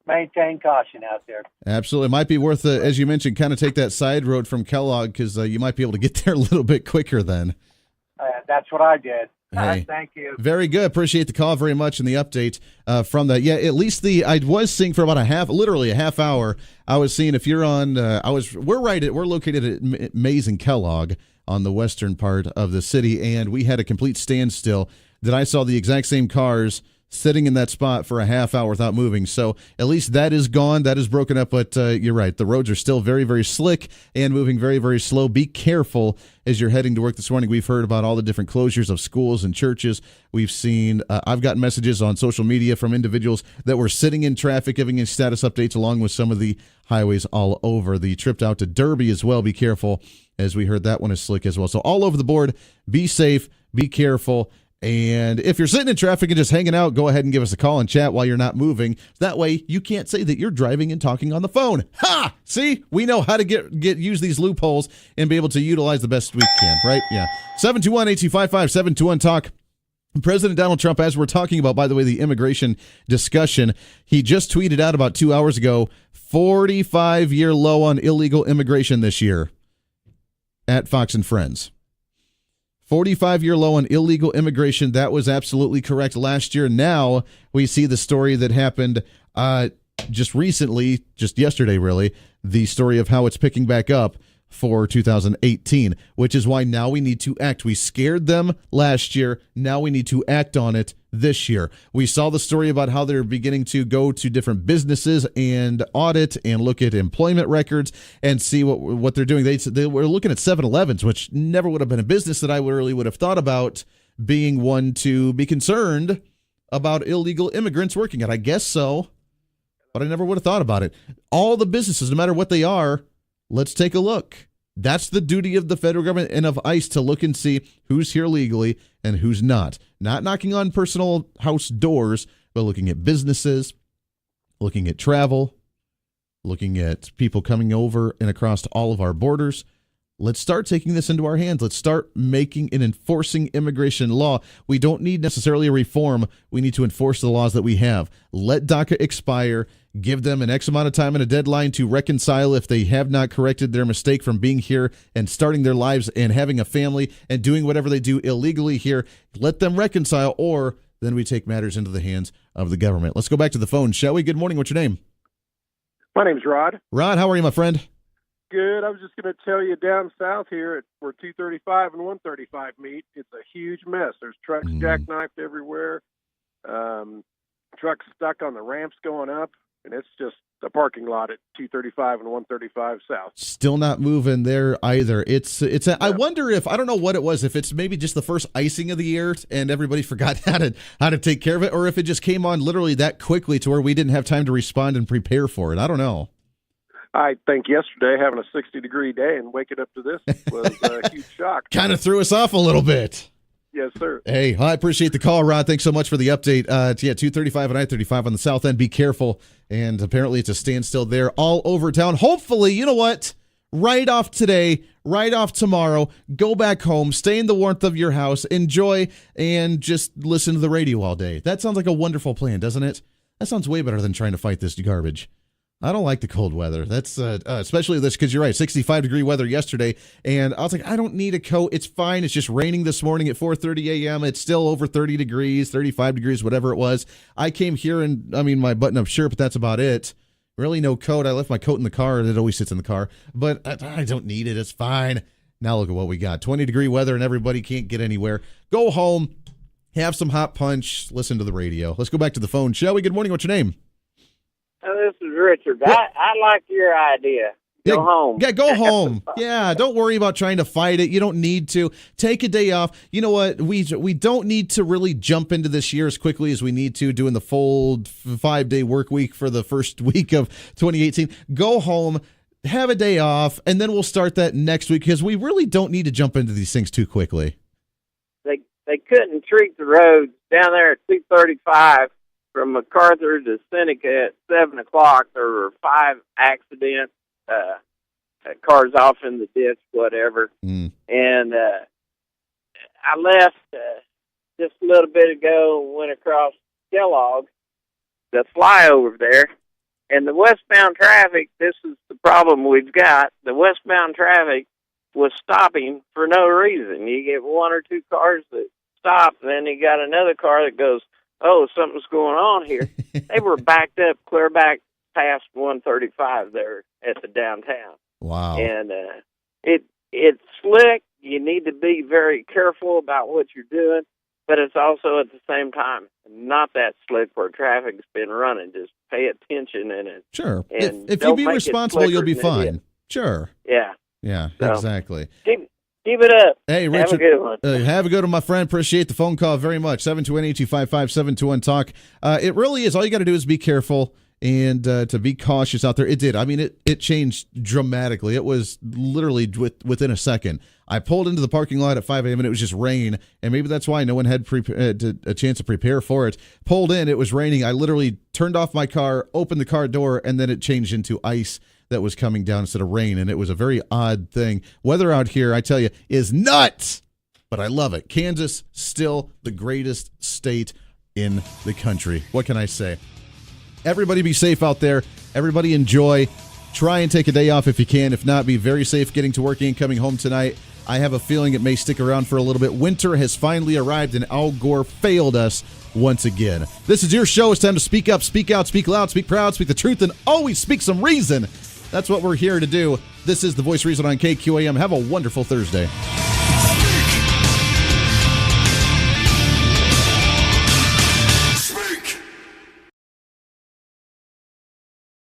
maintain caution out there.
Absolutely. It might be worth, as you mentioned, kind of take that side road from Kellogg because you might be able to get there a little bit quicker then.
That's what I did.
Hey,
thank you.
Very good. Appreciate the call very much and the update from that. Yeah, at least I was seeing for about literally a half hour. I was seeing if you're on. We're located at Mays and Kellogg on the western part of the city, and we had a complete standstill. That I saw the exact same cars sitting in that spot for a half hour without moving. So at least that is gone. That is broken up. But you're right. The roads are still very, very slick and moving very, very slow. Be careful as you're heading to work this morning. We've heard about all the different closures of schools and churches. We've seen, I've gotten messages on social media from individuals that were sitting in traffic, giving us status updates along with some of the highways all over. The trip out to Derby as well. Be careful, as we heard that one is slick as well. So all over the board, be safe, be careful. And if you're sitting in traffic and just hanging out, go ahead and give us a call and chat while you're not moving. That way, you can't say that you're driving and talking on the phone. Ha! See? We know how to use these loopholes and be able to utilize the best we can, right? Yeah. 721-8255-721-TALK. President Donald Trump, as we're talking about, by the way, the immigration discussion, he just tweeted out about 2 hours ago, 45-year low on illegal immigration this year at Fox and Friends. 45-year low on illegal immigration. That was absolutely correct last year. Now we see the story that happened just recently, just yesterday, really, the story of how it's picking back up for 2018, which is why now we need to act. We scared them last year. Now we need to act on it this year. We saw the story about how they're beginning to go to different businesses and audit and look at employment records and see what they're doing. They were looking at 7-Elevens, which never would have been a business that I really would have thought about being one to be concerned about illegal immigrants working at. I guess so, but I never would have thought about it. All the businesses, no matter what they are, let's take a look. That's the duty of the federal government and of ICE, to look and see who's here legally and who's not. Not knocking on personal house doors, but looking at businesses, looking at travel, looking at people coming over and across all of our borders. Let's start taking this into our hands. Let's start making and enforcing immigration law. We don't need necessarily a reform. We need to enforce the laws that we have. Let DACA expire. Give them an X amount of time and a deadline to reconcile if they have not corrected their mistake from being here and starting their lives and having a family and doing whatever they do illegally here. Let them reconcile, or then we take matters into the hands of the government. Let's go back to the phone, shall we? Good morning. What's your name?
My name's Rod.
Rod, how are you, my friend?
Good. I was just going to tell you, down south here where 235 and 135 meet, it's a huge mess. There's trucks jackknifed everywhere, trucks stuck on the ramps going up, and it's just a parking lot at 235 and 135 south.
Still not moving there either. I wonder if, I don't know what it was, if it's maybe just the first icing of the year and everybody forgot how to take care of it, or if it just came on literally that quickly to where we didn't have time to respond and prepare for it. I don't know.
I think yesterday having a 60-degree day and waking up to this was a huge shock.
Kind of threw us off a little bit.
Yes, sir.
Hey, I appreciate the call, Rod. Thanks so much for the update. 235 and I-35 on the south end. Be careful. And apparently it's a standstill there all over town. Hopefully, you know what? Right off today, right off tomorrow, go back home, stay in the warmth of your house, enjoy, and just listen to the radio all day. That sounds like a wonderful plan, doesn't it? That sounds way better than trying to fight this garbage. I don't like the cold weather. That's especially this, because you're right, 65-degree weather yesterday, and I was like, I don't need a coat. It's fine. It's just raining this morning at 4:30 a.m. It's still over 30 degrees, 35 degrees, whatever it was. I came here in, my button-up shirt, but that's about it. Really no coat. I left my coat in the car. It always sits in the car, but I don't need it. It's fine. Now look at what we got. 20-degree weather, and everybody can't get anywhere. Go home, have some hot punch, listen to the radio. Let's go back to the phone. Shall we? Good morning. What's your name?
This is Richard. I like your idea. Go home.
Yeah, go home. Yeah, don't worry about trying to fight it. You don't need to. Take a day off. You know what? We don't need to really jump into this year as quickly as we need to, doing the full 5-day work week for the first week of 2018. Go home, have a day off, and then we'll start that next week, because we really don't need to jump into these things too quickly.
They couldn't treat the roads down there at 235. From MacArthur to Seneca at 7 o'clock, there were 5 accidents, cars off in the ditch, whatever. And I left just a little bit ago and went across Kellogg, the flyover there, and the westbound traffic, this is the problem we've got. The westbound traffic was stopping for no reason. You get 1 or 2 cars that stop. And then you got another car that goes, oh, something's going on here. They were backed up clear back past 135 there at the downtown.
Wow.
And it's slick. You need to be very careful about what you're doing, but it's also at the same time not that slick where traffic's been running. Just pay attention in it.
Sure.
And
if you be responsible, you'll be fine. Sure.
Yeah.
Yeah,
So,
exactly.
Keep it up.
Hey, Richard.
Have a good one.
Have a good one, my friend. Appreciate the phone call very much. 721-825-5721-TALK. It really is. All you got to do is be careful and to be cautious out there. It did. I mean, it changed dramatically. It was literally within a second. I pulled into the parking lot at 5 a.m. and it was just rain, and maybe that's why no one had a chance to prepare for it. Pulled in, it was raining. I literally turned off my car, opened the car door, and then it changed into ice that was coming down instead of rain, and it was a very odd thing. Weather out here, I tell you, is nuts, but I love it. Kansas, still the greatest state in the country. What can I say? Everybody be safe out there. Everybody enjoy. Try and take a day off if you can. If not, be very safe getting to work and coming home tonight. I have a feeling it may stick around for a little bit. Winter has finally arrived, and Al Gore failed us once again. This is your show. It's time to speak up, speak out, speak loud, speak proud, speak the truth, and always speak some reason. That's what we're here to do. This is The Voice of Reason on KQAM. Have a wonderful Thursday.